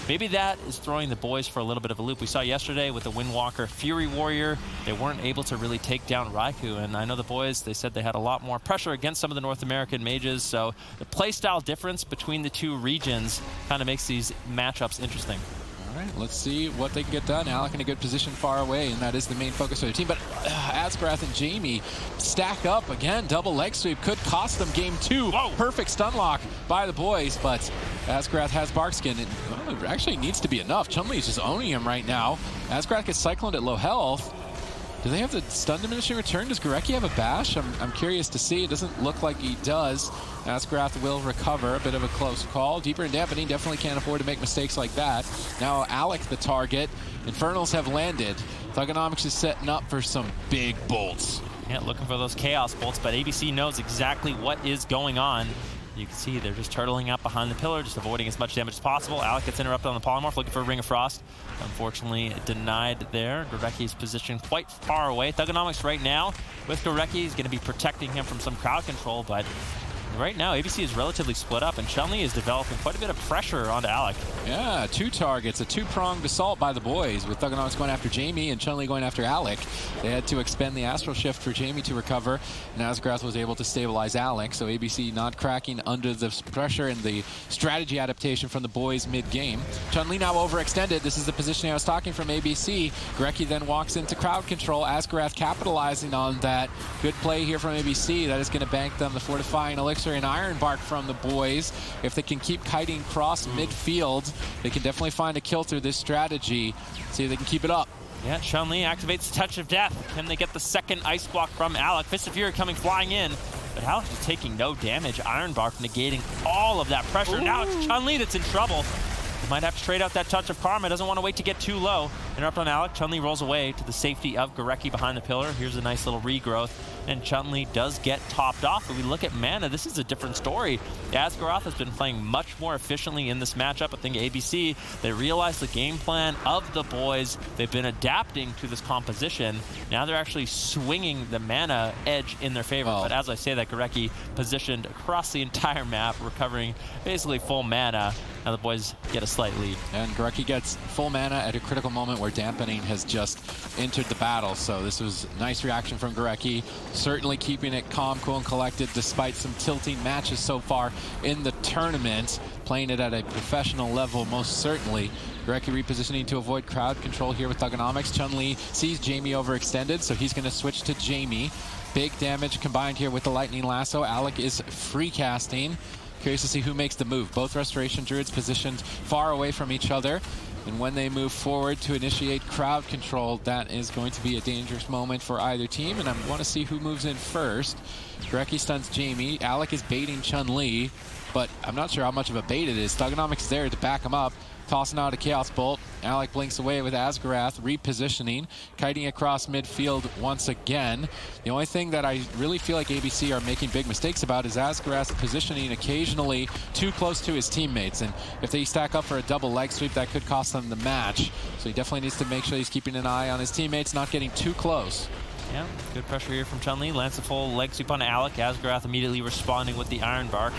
maybe that is throwing the boys for a little bit of a loop. We saw yesterday with the Windwalker Fury Warrior, they weren't able to really take down Raikou, and I know the boys, they said they had a lot more pressure against some of the North American mages, so the playstyle difference between the 2 regions kind of makes these matchups interesting. All right, let's see what they can get done. Alec in a good position far away, and that is the main focus of the team. But Asgrath and Jamie stack up again. Double leg sweep could cost them game 2. Whoa. Perfect stun lock by the boys, but Asgrath has Barkskin. It actually needs to be enough. Chun-Li is just owning him right now. Asgrath gets cycloned at low health. Do they have the stun diminishing return? Does Gurecki have a bash? I'm curious to see. It doesn't look like he does. Asgrath will recover. A bit of a close call. Deeper and dampening definitely can't afford to make mistakes like that. Now Alec the target. Infernals have landed. Thugonomics is setting up for some big bolts. Yeah, looking for those chaos bolts, but ABC knows exactly what is going on. You can see they're just turtling up behind the pillar, just avoiding as much damage as possible. Alec gets interrupted on the polymorph, looking for a Ring of Frost. Unfortunately, denied there. Gurecki's position quite far away. Thugonomics right now with Gurecki is going to be protecting him from some crowd control, but right now, ABC is relatively split up, and Chun-Li is developing quite a bit of pressure onto Alec. Yeah, 2 targets, a 2-pronged assault by the boys, with Thugonomics going after Jamie and Chun-Li going after Alec. They had to expend the Astral Shift for Jamie to recover, and Asgrath was able to stabilize Alec, so ABC not cracking under the pressure and the strategy adaptation from the boys mid-game. Chun-Li now overextended. This is the positioning I was talking from ABC. Gurecki then walks into crowd control. Asgrath capitalizing on that. Good play here from ABC. That is going to bank them the fortifying elixir and Iron Bark from the boys. If they can keep kiting across midfield, they can definitely find a kill through this strategy. See if they can keep it up. Yeah, Chun-Li activates Touch of Death. Can they get the second Ice Block from Alec? Fist of Fury coming flying in, but Alec is taking no damage. Iron Bark negating all of that pressure. Ooh. Now it's Chun-Li that's in trouble. He might have to trade out that Touch of Karma. Doesn't want to wait to get too low. Interrupt on Alec. Chun-Li rolls away to the safety of Gurecki behind the pillar. Here's a nice little regrowth. And Chun-Li does get topped off. But we look at mana, this is a different story. Asgaroth has been playing much more efficiently in this matchup. I think ABC, they realized the game plan of the boys. They've been adapting to this composition. Now they're actually swinging the mana edge in their favor. But as I say that, Gurecki positioned across the entire map, recovering basically full mana. Now the boys get a slight lead. And Gurecki gets full mana at a critical moment where dampening has just entered the battle. So this was a nice reaction from Gurecki. Certainly keeping it calm, cool, and collected despite some tilting matches so far in the tournament. Playing it at a professional level, most certainly. Gurecki repositioning to avoid crowd control here with Thugonomics. Chun-Li sees Jamie overextended, so he's going to switch to Jamie. Big damage combined here with the Lightning Lasso. Alec is free casting. Curious to see who makes the move. Both Restoration Druids positioned far away from each other. And when they move forward to initiate crowd control, that is going to be a dangerous moment for either team. And I want to see who moves in first. Gurecki stuns Jamie. Alec is baiting Chun-Li, but I'm not sure how much of a bait it is. Thugonomics is there to back him up. Tossing out a Chaos Bolt. Alec blinks away with Asgarath, repositioning, kiting across midfield once again. The only thing that I really feel like ABC are making big mistakes about is Asgarath's positioning occasionally too close to his teammates. And if they stack up for a double leg sweep, that could cost them the match. So he definitely needs to make sure he's keeping an eye on his teammates, not getting too close. Yeah, good pressure here from Chun-Li. Lands a full leg sweep on Alec. Asgarath immediately responding with the Iron Bark.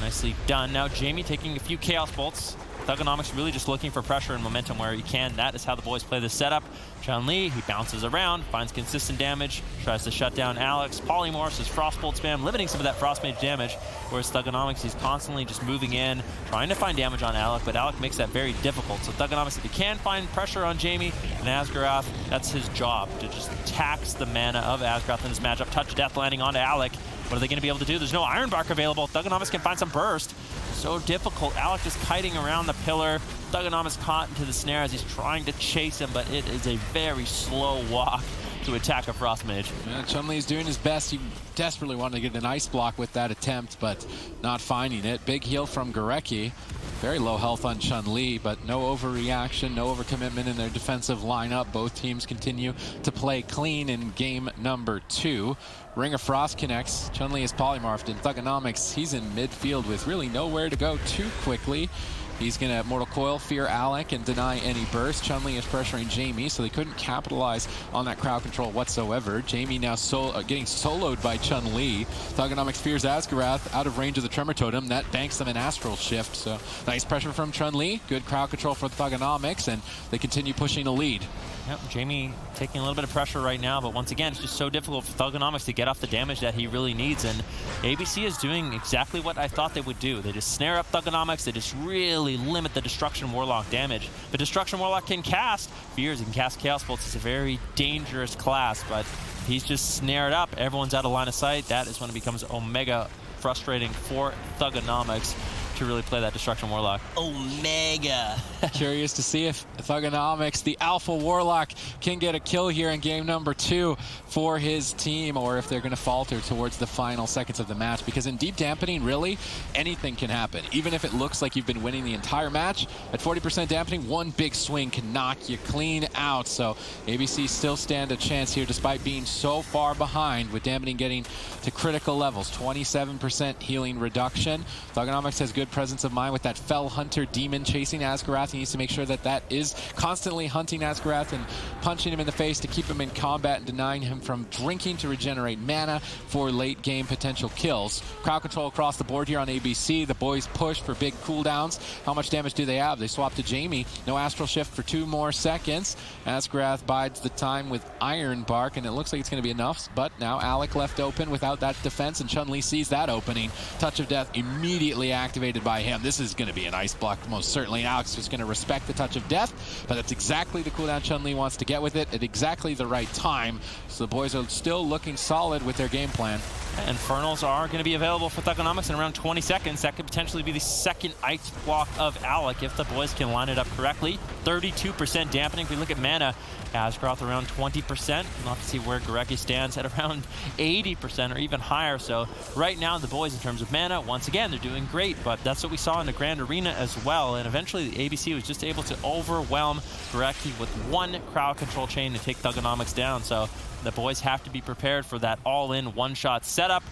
Nicely done. Now Jamie taking a few Chaos Bolts. Thugonomics really just looking for pressure and momentum where he can. That is how the boys play this setup. Chun-Li, he bounces around, finds consistent damage, tries to shut down Alex. Polymorphs his Frostbolt spam, limiting some of that Frost Mage damage, whereas Thugonomics, he's constantly just moving in, trying to find damage on Alec, but Alec makes that very difficult. So Thugonomics, if he can find pressure on Jamie and Asgarath, that's his job, to just tax the mana of Asgarath in this matchup. Touch of Death landing onto Alec. What are they going to be able to do? There's no Iron Bark available. Thugonomics can find some burst. So difficult. Alec just kiting around the pillar. Thugonomics caught into the snare as he's trying to chase him, but it is a very slow walk to attack a Frost Mage. Yeah, Chun-Li is doing his best. He desperately wanted to get an Ice Block with that attempt, but not finding it. Big heal from Gurecki. Very low health on Chun-Li, but no overreaction, no overcommitment in their defensive lineup. Both teams continue to play clean in game number 2. Ring of Frost connects. Chun-Li is polymorphed, and Thugonomics, he's in midfield with really nowhere to go too quickly. He's going to Mortal Coil, fear Alec, and deny any burst. Chun-Li is pressuring Jamie, so they couldn't capitalize on that crowd control whatsoever. Jamie now getting soloed by Chun-Li. Thugonomics fears Asgarath out of range of the Tremor Totem. That banks them an Astral Shift, so nice pressure from Chun-Li. Good crowd control for Thugonomics, and they continue pushing a lead. Yep, Jamie taking a little bit of pressure right now, but once again, it's just so difficult for Thugonomics to get off the damage that he really needs, and ABC is doing exactly what I thought they would do. They just snare up Thugonomics, they just really limit the Destruction Warlock damage. But Destruction Warlock can cast Fears, he can cast Chaos Bolts. It's a very dangerous class, but he's just snared up. Everyone's out of line of sight. That is when it becomes omega frustrating for Thugonomics to really play that Destruction Warlock. Omega. Curious to see if Thugonomics, the Alpha Warlock, can get a kill here in game number 2 for his team, or if they're going to falter towards the final seconds of the match. Because in Deep Dampening, really, anything can happen. Even if it looks like you've been winning the entire match, at 40% dampening, one big swing can knock you clean out. So ABC still stand a chance here despite being so far behind, with dampening getting to critical levels. 27% healing reduction. Thugonomics has good presence of mind with that Fell Hunter demon chasing Asgarath. He needs to make sure that that is constantly hunting Asgarath and punching him in the face to keep him in combat and denying him from drinking to regenerate mana for late game potential kills. Crowd control across the board here on ABC. The boys push for big cooldowns. How much damage do they have? They swap to Jamie. No Astral Shift for 2 more seconds. Asgarath bides the time with Iron Bark, and it looks like it's going to be enough, but now Alec left open without that defense, and Chun-Li sees that opening. Touch of Death immediately activated by him. This is going to be an ice block, most certainly. Alex is going to respect the Touch of Death, but that's exactly the cooldown Chun-Li wants to get with it at exactly the right time. So the boys are still looking solid with their game plan. Infernals are going to be available for Thugonomics in around 20 seconds. That could potentially be the second ice block of Alec if the boys can line it up correctly. 32% dampening. If we look at mana, Asgarath around 20%. We'll have to see where Gorecki stands at around 80% or even higher. So right now, the boys, in terms of mana, once again, they're doing great, but that's what we saw in the Grand Arena as well. And eventually, the ABC was just able to overwhelm Gorecki with one crowd control chain to take Thugonomics down. So the boys have to be prepared for that all-in one-shot setup.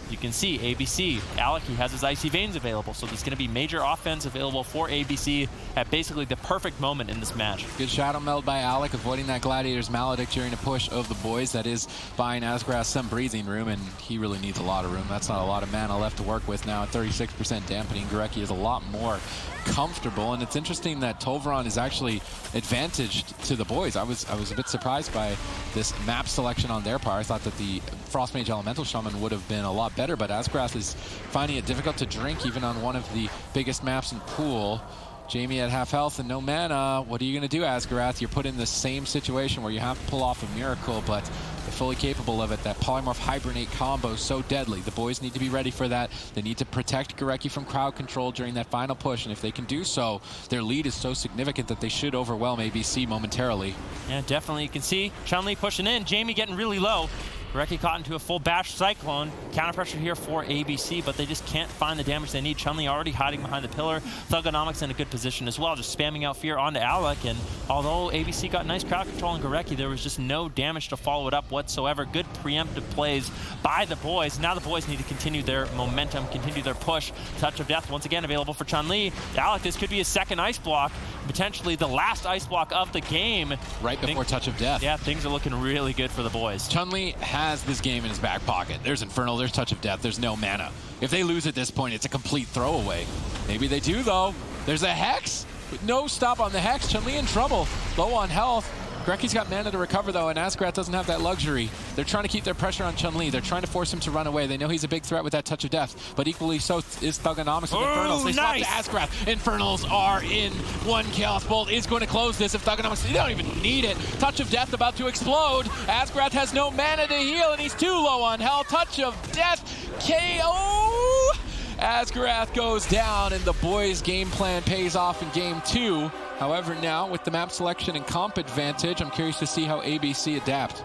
You can see ABC, Alec, he has his Icy Veins available, so there's going to be major offense available for ABC at basically the perfect moment in this match. Good Shadow Meld by Alec, avoiding that Gladiator's Maledict during a push of the boys. That is buying Asgarath some breathing room, and he really needs a lot of room. That's not a lot of mana left to work with now at 36% dampening. Gorecki is a lot more comfortable, and it's interesting that Tolvaron is actually advantaged to the boys. I was a bit surprised by this map selection on their part. I thought that the Frostmage Elemental Shaman would have been a lot better, but Asgarath is finding it difficult to drink even on one of the biggest maps in Pool. Jamie at half health and no mana. What are you going to do, Asgarath? You're put in the same situation where you have to pull off a miracle, but they're fully capable of it. That Polymorph Hibernate combo is so deadly. The boys need to be ready for that. They need to protect Gorecki from crowd control during that final push, and if they can do so, their lead is so significant that they should overwhelm ABC momentarily. Yeah, definitely. You can see Chun-Li pushing in, Jamie getting really low. Gorecki caught into a full bash cyclone. Counter pressure here for ABC, but they just can't find the damage they need. Chun-Li already hiding behind the pillar. Thugonomics in a good position as well, just spamming out Fear onto Alec. And although ABC got nice crowd control on Gorecki, there was just no damage to follow it up whatsoever. Good preemptive plays by the boys. Now the boys need to continue their momentum, continue their push. Touch of Death once again available for Chun-Li. Alec, this could be his second ice block, potentially the last ice block of the game. Right before Touch of Death. Yeah, things are looking really good for the boys. Chun-Li has this game in his back pocket. There's Infernal, there's Touch of Death, there's no mana. If they lose at this point, it's a complete throwaway. Maybe they do, though. There's a Hex. With no stop on the Hex. Chun-Li in trouble. Low on health. Gorecki's got mana to recover, though, and Asgarath doesn't have that luxury. They're trying to keep their pressure on Chun-Li. They're trying to force him to run away. They know he's a big threat with that Touch of Death, but equally so is Thugonomics with Infernals. They swap to Asgarath. Infernals are in. One Chaos Bolt is going to close this. If Thugonomics, they don't even need it. Touch of Death about to explode. Asgarath has no mana to heal, and he's too low on health. Touch of Death. KO! Asgarath goes down, and the boys' game plan pays off in game 2. However, now with the map selection and comp advantage, I'm curious to see how ABC adapt.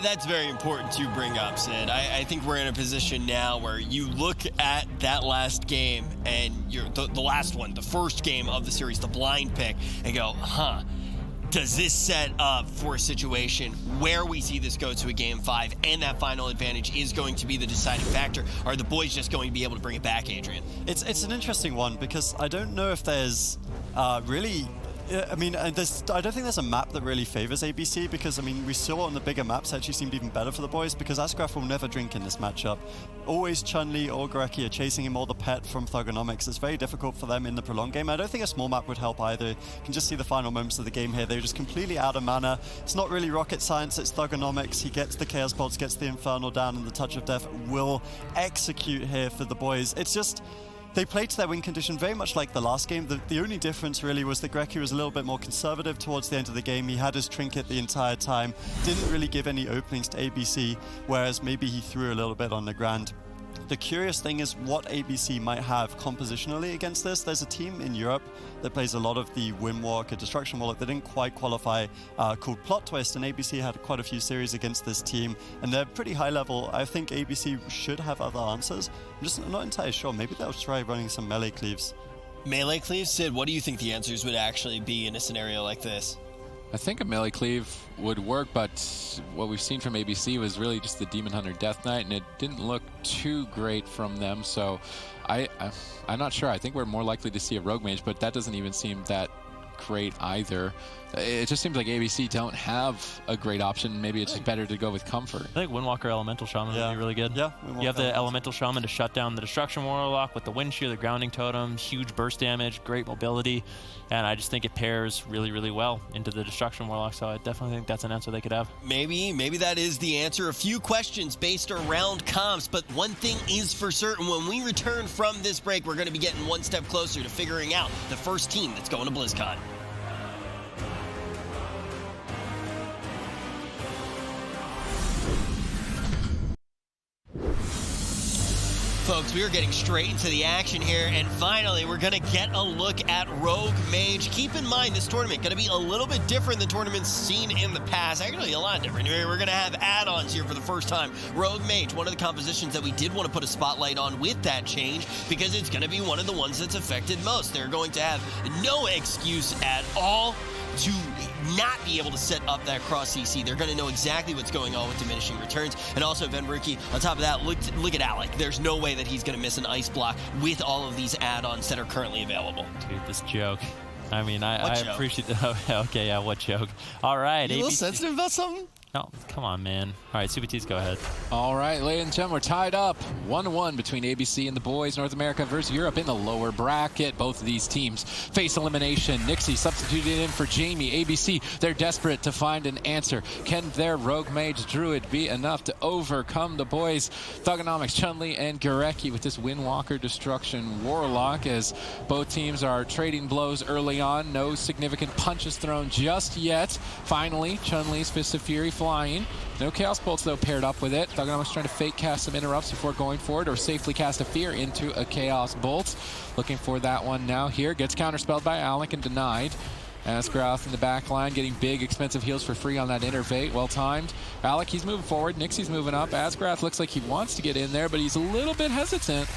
That's very important to bring up, Sid. I think we're in a position now where you look at that last game and the last one, the first game of the series, the blind pick, and go, does this set up for a situation where we see this go to a game 5 and that final advantage is going to be the deciding factor? Are the boys just going to be able to bring it back, Adrian? It's an interesting one because I don't know if there's really Yeah, I mean, I don't think there's a map that really favors ABC because, I mean, we saw on the bigger maps actually seemed even better for the boys because Asgraf will never drink in this matchup. Always Chun-Li or Gorecki are chasing him, or the pet from Thugonomics. It's very difficult for them in the prolonged game. I don't think a small map would help either. You can just see the final moments of the game here. They're just completely out of mana. It's not really rocket science, it's Thugonomics. He gets the Chaos Bolts, gets the Infernal down, and the Touch of Death will execute here for the boys. It's just... They played to their win condition very much like the last game. The only difference really was that Gorecki was a little bit more conservative towards the end of the game. He had his trinket the entire time, didn't really give any openings to ABC, whereas maybe he threw a little bit on the ground. The curious thing is what ABC might have compositionally against this. There's a team in Europe that plays a lot of the Windwalker Destruction Warlock that didn't quite qualify, called Plot Twist, and ABC had quite a few series against this team, and they're pretty high level. I think ABC should have other answers. I'm just not entirely sure. Maybe they'll try running some melee cleaves. Melee cleaves? Sid, what do you think the answers would actually be in a scenario like this? I think a melee cleave would work, but what we've seen from ABC was really just the Demon Hunter Death Knight, and it didn't look too great from them. So I'm not sure. I think we're more likely to see a Rogue Mage, but that doesn't even seem that great either. It just seems like ABC don't have a great option. Maybe it's just better to go with comfort. I think Windwalker Elemental Shaman would be really good. Yeah, you have the Elemental Shaman to shut down the Destruction Warlock with the Wind Shear, the Grounding Totem, huge burst damage, great mobility, and I just think it pairs really, really well into the Destruction Warlock, so I definitely think that's an answer they could have. Maybe that is the answer. A few questions based around comps, but one thing is for certain. When we return from this break, we're going to be getting one step closer to figuring out the first team that's going to BlizzCon. Folks, we are getting straight into the action here, and finally we're going to get a look at Rogue Mage. Keep in mind, this tournament going to be a little bit different than tournaments seen in the past. Actually, a lot different. We're going to have add-ons here for the first time. Rogue Mage, one of the compositions that we did want to put a spotlight on with that change, because it's going to be one of the ones that's affected most. They're going to have no excuse at all to not be able to set up that cross CC. They're going to know exactly what's going on with diminishing returns. And also, Van Rookie, on top of that, look at Alec. There's no way that he's going to miss an ice block with all of these add-ons that are currently available. Dude, this joke. I mean, I appreciate the... Okay, yeah, what joke? All right. You a little sensitive about something? No, come on, man. All right, CBTs, go ahead. All right, ladies and gentlemen, we're tied up 1-1 between ABC and the boys. North America versus Europe in the lower bracket. Both of these teams face elimination. Nixie substituted in for Jamie. ABC, they're desperate to find an answer. Can their Rogue Mage Druid be enough to overcome the boys? Thugonomics, Chun-Li, and Gorecki with this Windwalker Destruction Warlock, as both teams are trading blows early on. No significant punches thrown just yet. Finally, Chun-Li's Fist of Fury flying. No Chaos Bolts, though, paired up with it. Thugonomics trying to fake cast some interrupts before going forward, or safely cast a Fear into a Chaos Bolt. Looking for that one now here. Gets counterspelled by Alec and denied. Asgrath in the back line, getting big, expensive heals for free on that Innervate. Well timed. Alec, he's moving forward. Nixie's moving up. Asgrath looks like he wants to get in there, but he's a little bit hesitant.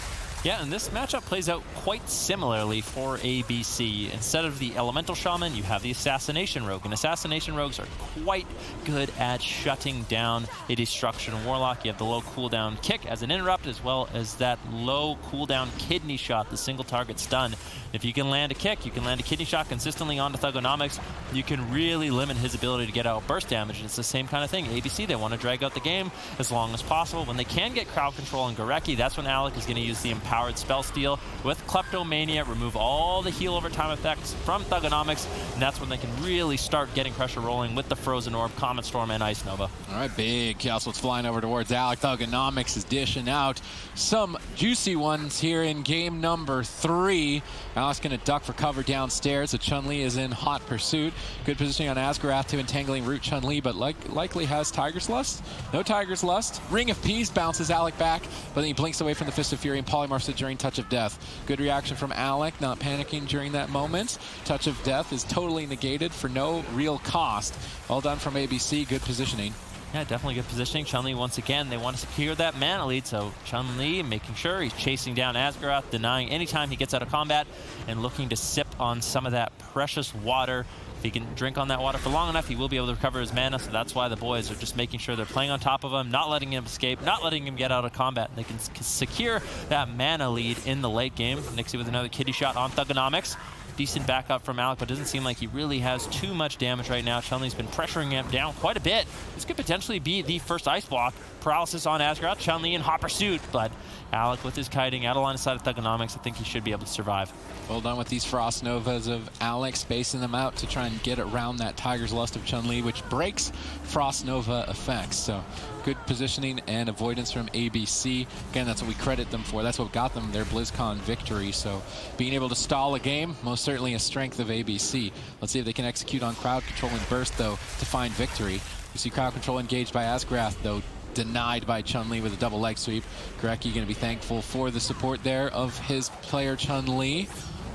Yeah, and this matchup plays out quite similarly for ABC. Instead of the Elemental Shaman, you have the Assassination Rogue. And Assassination Rogues are quite good at shutting down a Destruction Warlock. You have the low cooldown kick as an interrupt, as well as that low cooldown kidney shot, the single target stun. If you can land a kick, you can land a kidney shot consistently onto Thugonomics, you can really limit his ability to get out burst damage. And it's the same kind of thing. ABC, they want to drag out the game as long as possible. When they can get crowd control on Gorecki, that's when Alec is going to use the Empowered Spell Steal with Kleptomania, remove all the heal over time effects from Thugonomics, and that's when they can really start getting pressure rolling with the Frozen Orb, Comet Storm, and Ice Nova. All right, big Chaos Bolts flying over towards Alec. Thugonomics is dishing out some juicy ones here in game number 3. Alec's going to duck for cover downstairs. The Chun-Li is in hot pursuit. Good positioning on Asgrath to entangling root Chun-Li, but likely has Tiger's Lust. No Tiger's Lust. Ring of Peace bounces Alec back, but then he blinks away from the Fist of Fury and polymorphs it during Touch of Death. Good reaction from Alec, not panicking during that moment. Touch of Death is totally negated for no real cost. Well done from ABC, good positioning. Yeah, definitely good positioning. Chun-Li, once again, they want to secure that mana lead, so Chun-Li making sure he's chasing down Asgaroth, denying anytime he gets out of combat, and looking to sip on some of that precious water. If he can drink on that water for long enough, he will be able to recover his mana, so that's why the boys are just making sure they're playing on top of him, not letting him escape, not letting him get out of combat. They can secure that mana lead in the late game. Nixie with another kitty shot on Thugonomics. decent backup from Alec, but doesn't seem like he really has too much damage right now. Chun-Li's been pressuring him down quite a bit. This could potentially be the first ice block. Paralysis on Asgaroth, Chun-Li in hot pursuit, but Alec with his kiting out of line of sight of Thugonomics, I think he should be able to survive. Well done with these Frost Novas of Alec, spacing them out to try and get around that Tiger's Lust of Chun-Li, which breaks Frost Nova effects. So good positioning and avoidance from ABC. Again, that's what we credit them for. That's what got them their BlizzCon victory. So being able to stall a game, most certainly a strength of ABC. Let's see if they can execute on crowd control and burst, though, to find victory. We see crowd control engaged by Asgaroth, though, denied by Chun-Li with a double leg sweep. Gurecki going to be thankful for the support there of his player Chun-Li.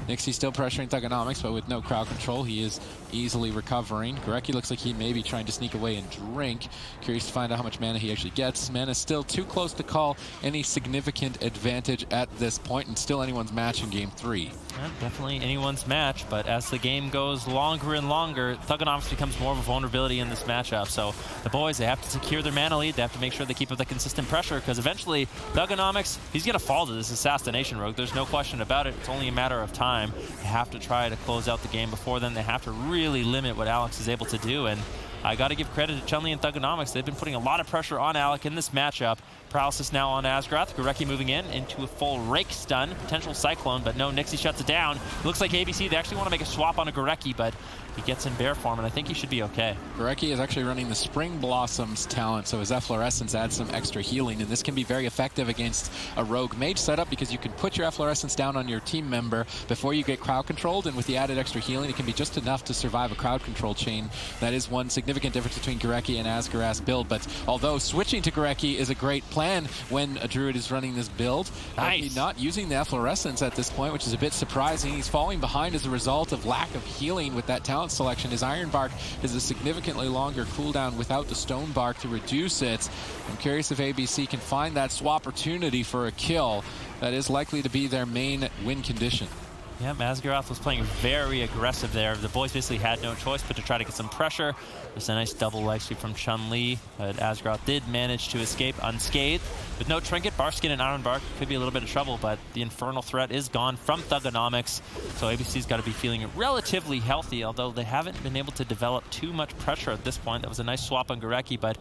Nixie still pressuring Thugonomics, but with no crowd control, he is easily recovering. Gurecki looks like he may be trying to sneak away and drink. Curious to find out how much mana he actually gets. Mana is still too close to call any significant advantage at this point, and still anyone's match in game 3. Yeah, definitely anyone's match, but as the game goes longer and longer, Thugonomics becomes more of a vulnerability in this matchup. So the boys, they have to secure their mana lead. They have to make sure they keep up the consistent pressure, because eventually Thugonomics, he's going to fall to this assassination rogue. There's no question about it. It's only a matter of time. They have to try to close out the game before then. They have to really limit what Alex is able to do, and I got to give credit to Chun-Li and Thugonomics. They've been putting a lot of pressure on Alec in this matchup. Paralysis now on Asgaroth. Gurecki moving in into a full rake stun. Potential Cyclone, but no, Nixie shuts it down. It looks like ABC, they actually want to make a swap on a Gurecki, but he gets in bear form, and I think he should be okay. Gurecki is actually running the Spring Blossoms talent, so his Efflorescence adds some extra healing, and this can be very effective against a rogue mage setup, because you can put your Efflorescence down on your team member before you get crowd controlled, and with the added extra healing, it can be just enough to survive a crowd control chain. That is one significant difference between Gurecki and Asgaroth's build, but although switching to Gurecki is a great plan when a druid is running this build, nice. Not using the Efflorescence at this point, which is a bit surprising. He's falling behind as a result of lack of healing with that talent selection. His Iron Bark is a significantly longer cooldown without the Stone Bark to reduce it. I'm curious if ABC can find that swap opportunity for a kill. That is likely to be their main win condition. Yeah, Asgaroth was playing very aggressive there. The boys basically had no choice but to try to get some pressure. There's a nice double leg sweep from Chun-Li, but Asgaroth did manage to escape unscathed. With no trinket, Barskin and Iron Bark could be a little bit of trouble, but the Infernal threat is gone from Thugonomics, so ABC's got to be feeling relatively healthy, although they haven't been able to develop too much pressure at this point. That was a nice swap on Gurecki, but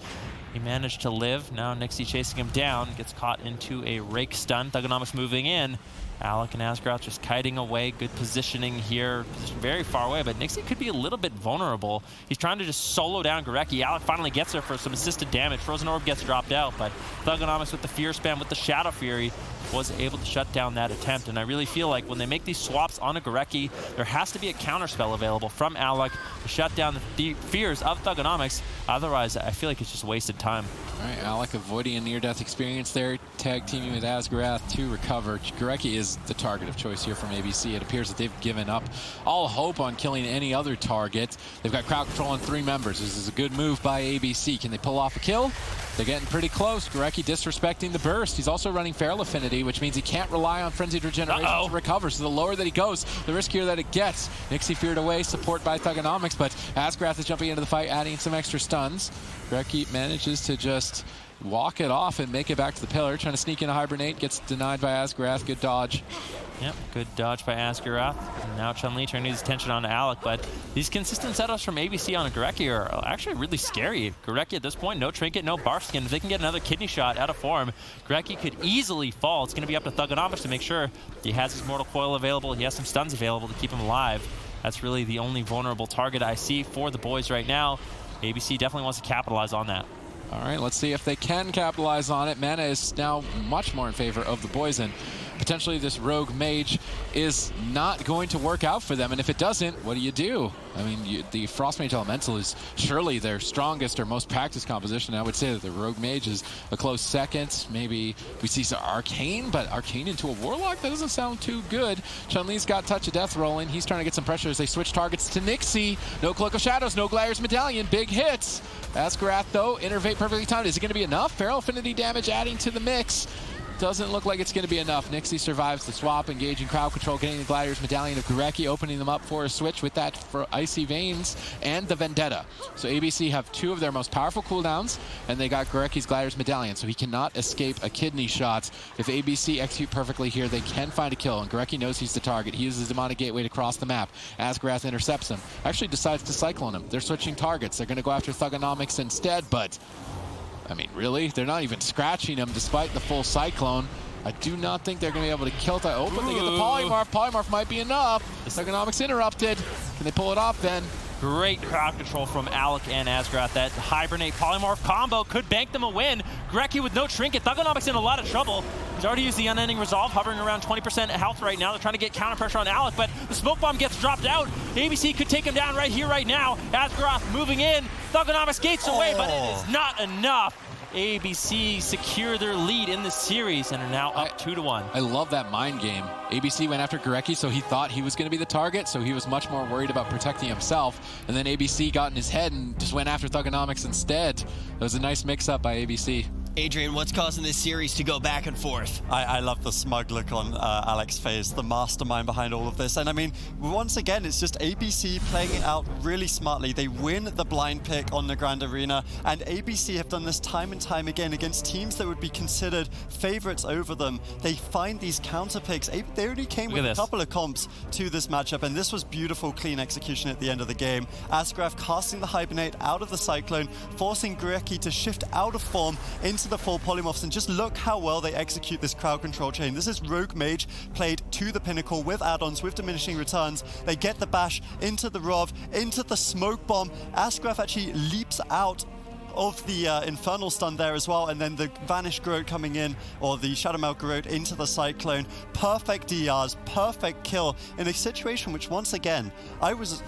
he managed to live. Now Nixie chasing him down, gets caught into a rake stun. Thugonomics moving in. Alec and Asgaroth just kiting away. Good positioning here. Position very far away, but Nixie could be a little bit vulnerable. He's trying to just solo down Gurecki. Alec finally gets there for some assisted damage. Frozen Orb gets dropped out, but Thugonomics with the Fear Spam, with the Shadow Fury, was able to shut down that attempt. And I really feel like when they make these swaps on a Gurecki, there has to be a counterspell available from Alec to shut down the fears of Thugonomics. Otherwise, I feel like it's just wasted time. All right, Alec avoiding a near-death experience there, tag teaming with Asgaroth to recover. Gurecki is the target of choice here from ABC. It appears that they've given up all hope on killing any other target. They've got crowd control on 3 members. This is a good move by ABC. Can they pull off a kill? They're getting pretty close. Gurecki disrespecting the burst. He's also running Feral Affinity, which means he can't rely on Frenzied Regeneration to recover. So the lower that he goes, the riskier that it gets. Nixie feared away, support by Thugonomics, but Asgaroth is jumping into the fight, adding some extra stuns. Gurecki manages to just walk it off and make it back to the pillar. Trying to sneak in a Hibernate, gets denied by Asgaroth. Good dodge. Yep, good dodge by Asgaroth. And now Chun-Li turning his attention on Alec, but these consistent setups from ABC on a Gurecki are actually really scary. Gurecki at this point, no trinket, no Barskin. If they can get another kidney shot out of form, Gurecki could easily fall. It's going to be up to Thugonomics to make sure he has his Mortal Coil available, he has some stuns available to keep him alive. That's really the only vulnerable target I see for the boys right now. ABC definitely wants to capitalize on that. All right, let's see if they can capitalize on it. Mana is now much more in favor of the boys, and potentially this rogue mage is not going to work out for them. And if it doesn't, what do? I mean, the Frost Mage Elemental is surely their strongest or most practiced composition. I would say that the rogue mage is a close second. Maybe we see some Arcane, but Arcane into a Warlock? That doesn't sound too good. Chun-Li's got Touch of Death rolling. He's trying to get some pressure as they switch targets to Nixie. No Cloak of Shadows, no Gliders Medallion, big hits. Asgaroth, though, Innervate perfectly timed. Is it going to be enough? Feral Affinity damage adding to the mix. doesn't look like it's going to be enough. Nixie survives the swap, engaging crowd control, getting the Gliders Medallion of Gurecki, opening them up for a switch with that for Icy Veins and the Vendetta. So ABC have 2 of their most powerful cooldowns, and they got Gurecki's Gliders Medallion, so he cannot escape a kidney shot. If ABC execute perfectly here, they can find a kill, and Gurecki knows he's the target. He uses Demonic Gateway to cross the map. Asgrath intercepts him. Actually decides to Cyclone him. They're switching targets. They're going to go after Thugonomics instead, but I mean, really? They're not even scratching him despite the full Cyclone. I do not think they're going to be able to kill that. Oh, but they get the Polymorph. Polymorph might be enough. Thugonomics interrupted. Can they pull it off then? Great crowd control from Alec and Asgrath. That Hibernate Polymorph combo could bank them a win. Gurecki with no trinket. Thugonomics in a lot of trouble. He's already used the Unending Resolve, hovering around 20% health right now. They're trying to get counter pressure on Alec, but the smoke bomb gets dropped out. ABC could take him down right here, right now. Asgrath moving in. Thugonomics gates away, but it is not enough. ABC secure their lead in the series and are now up 2-1. I love that mind game. ABC went after Gurecki, so he thought he was going to be the target, so he was much more worried about protecting himself. And then ABC got in his head and just went after Thugonomics instead. It was a nice mix-up by ABC. Adrian, what's causing this series to go back and forth? I love the smug look on Alec's face, the mastermind behind all of this. And I mean, once again, it's just ABC playing it out really smartly. They win the blind pick on the Grand Arena, and ABC have done this time and time again against teams that would be considered favorites over them. They find these counter picks. They only came with a couple of comps to this matchup, and this was beautiful, clean execution at the end of the game. Asgrath casting the Hibernate out of the Cyclone, forcing Gurecki to shift out of form into the full polymorphs, and just look how well they execute this crowd control chain. This is Rogue Mage played to the pinnacle with add-ons, with diminishing returns. They get the bash into the Rov, into the smoke bomb. Asgrath actually leaps out of the Infernal Stun there as well, and then the Vanish Garrote coming in, or the Shadowmeld Garrote into the Cyclone. Perfect DRs, perfect kill in a situation which, once again, I was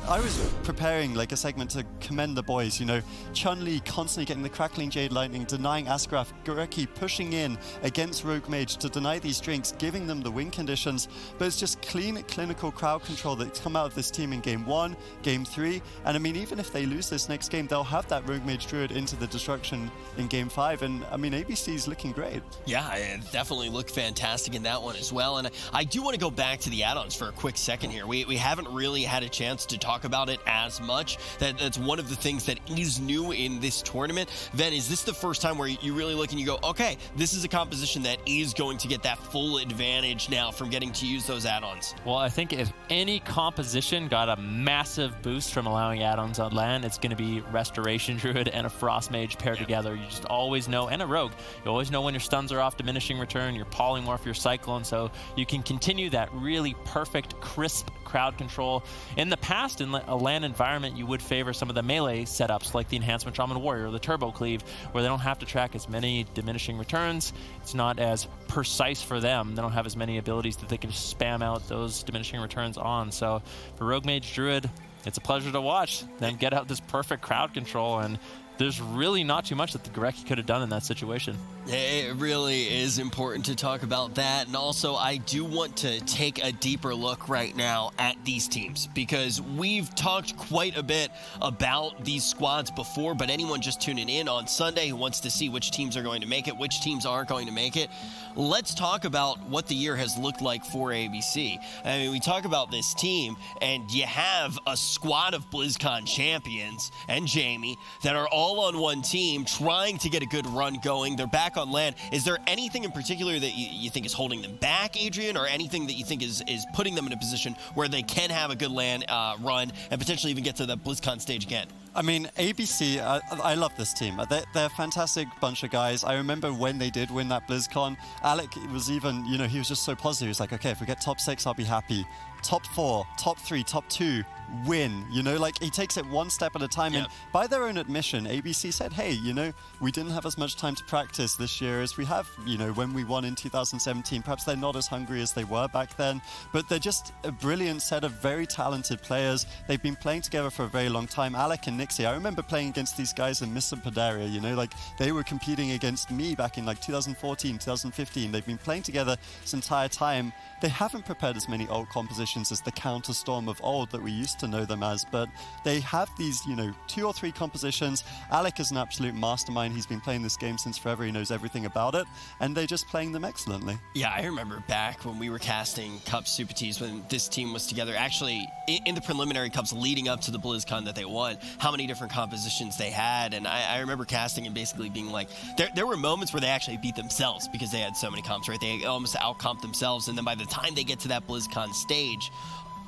preparing like a segment to commend the boys. You know, Chun-Li constantly getting the Crackling Jade Lightning, denying Asgrath, Gurecki pushing in against Rogue Mage to deny these drinks, giving them the win conditions. But it's just clean, clinical crowd control that's come out of this team in Game 1, Game 3, and I mean, even if they lose this next game, they'll have that Rogue Mage Druid into the destruction in Game 5, and I mean, ABC's looking great. Yeah, it definitely looked fantastic in that one as well, and I do want to go back to the add-ons for a quick second here. We haven't really had a chance to talk about it as much. That's one of the things that is new in this tournament. Then, is this the first time where you really look and you go, okay, this is a composition that is going to get that full advantage now from getting to use those add-ons? Well, I think if any composition got a massive boost from allowing add-ons on land, it's going to be Restoration Druid and a Frost Mage paired together. You just always know, and a Rogue, you always know when your stuns are off diminishing return, your Polymorph, your Cyclone, so you can continue that really perfect, crisp crowd control. In the past, in a land environment, you would favor some of the melee setups like the Enhancement Shaman Warrior or the Turbo Cleave, where they don't have to track as many diminishing returns. It's not as precise for them. They don't have as many abilities that they can spam out those diminishing returns on. So for Rogue Mage Druid, it's a pleasure to watch them get out this perfect crowd control, and there's really not too much that the Gurecki could have done in that situation. It really is important to talk about that. And also, I do want to take a deeper look right now at these teams, because we've talked quite a bit about these squads before, but anyone just tuning in on Sunday who wants to see which teams are going to make it, which teams aren't going to make it, let's talk about what the year has looked like for ABC. I mean, we talk about this team, and you have a squad of BlizzCon champions and Jamie that are all on one team trying to get a good run going. They're back on land. Is there anything in particular that you think is holding them back, Adrian, or anything that you think is putting them in a position where they can have a good land run and potentially even get to the BlizzCon stage again? I mean, ABC, I love this team. They're a fantastic bunch of guys. I remember when they did win that BlizzCon, Alec was even, you know, he was just so positive. He was like, okay, if we get top 6, I'll be happy. Top 4, top 3, top 2, win. You know, like, he takes it one step at a time. Yep. And by their own admission, ABC said, hey, you know, we didn't have as much time to practice this year as we have, you know, when we won in 2017. Perhaps they're not as hungry as they were back then, but they're just a brilliant set of very talented players. They've been playing together for a very long time. Alec and Nixie, I remember playing against these guys in Mr. Padaria, you know, like, they were competing against me back in like 2014, 2015. They've been playing together this entire time. They haven't prepared as many old compositions compositions as the Counterstorm of old that we used to know them as, but they have these, 2 or 3 compositions. Alec is an absolute mastermind. He's been playing this game since forever. He knows everything about it, and they're just playing them excellently. Yeah, I remember back when we were casting Cup Super Ts, when this team was together, actually in the preliminary Cups leading up to the BlizzCon that they won, how many different compositions they had. And I remember casting and basically being like, there were moments where they actually beat themselves because they had so many comps, right? They almost out-comped themselves, and then by the time they get to that BlizzCon stage,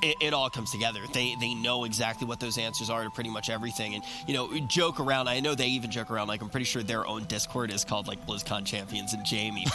it all comes together. They know exactly what those answers are to pretty much everything. And, joke around. I know they even joke around. Like, I'm pretty sure their own Discord is called, like, BlizzCon Champions and Jamie.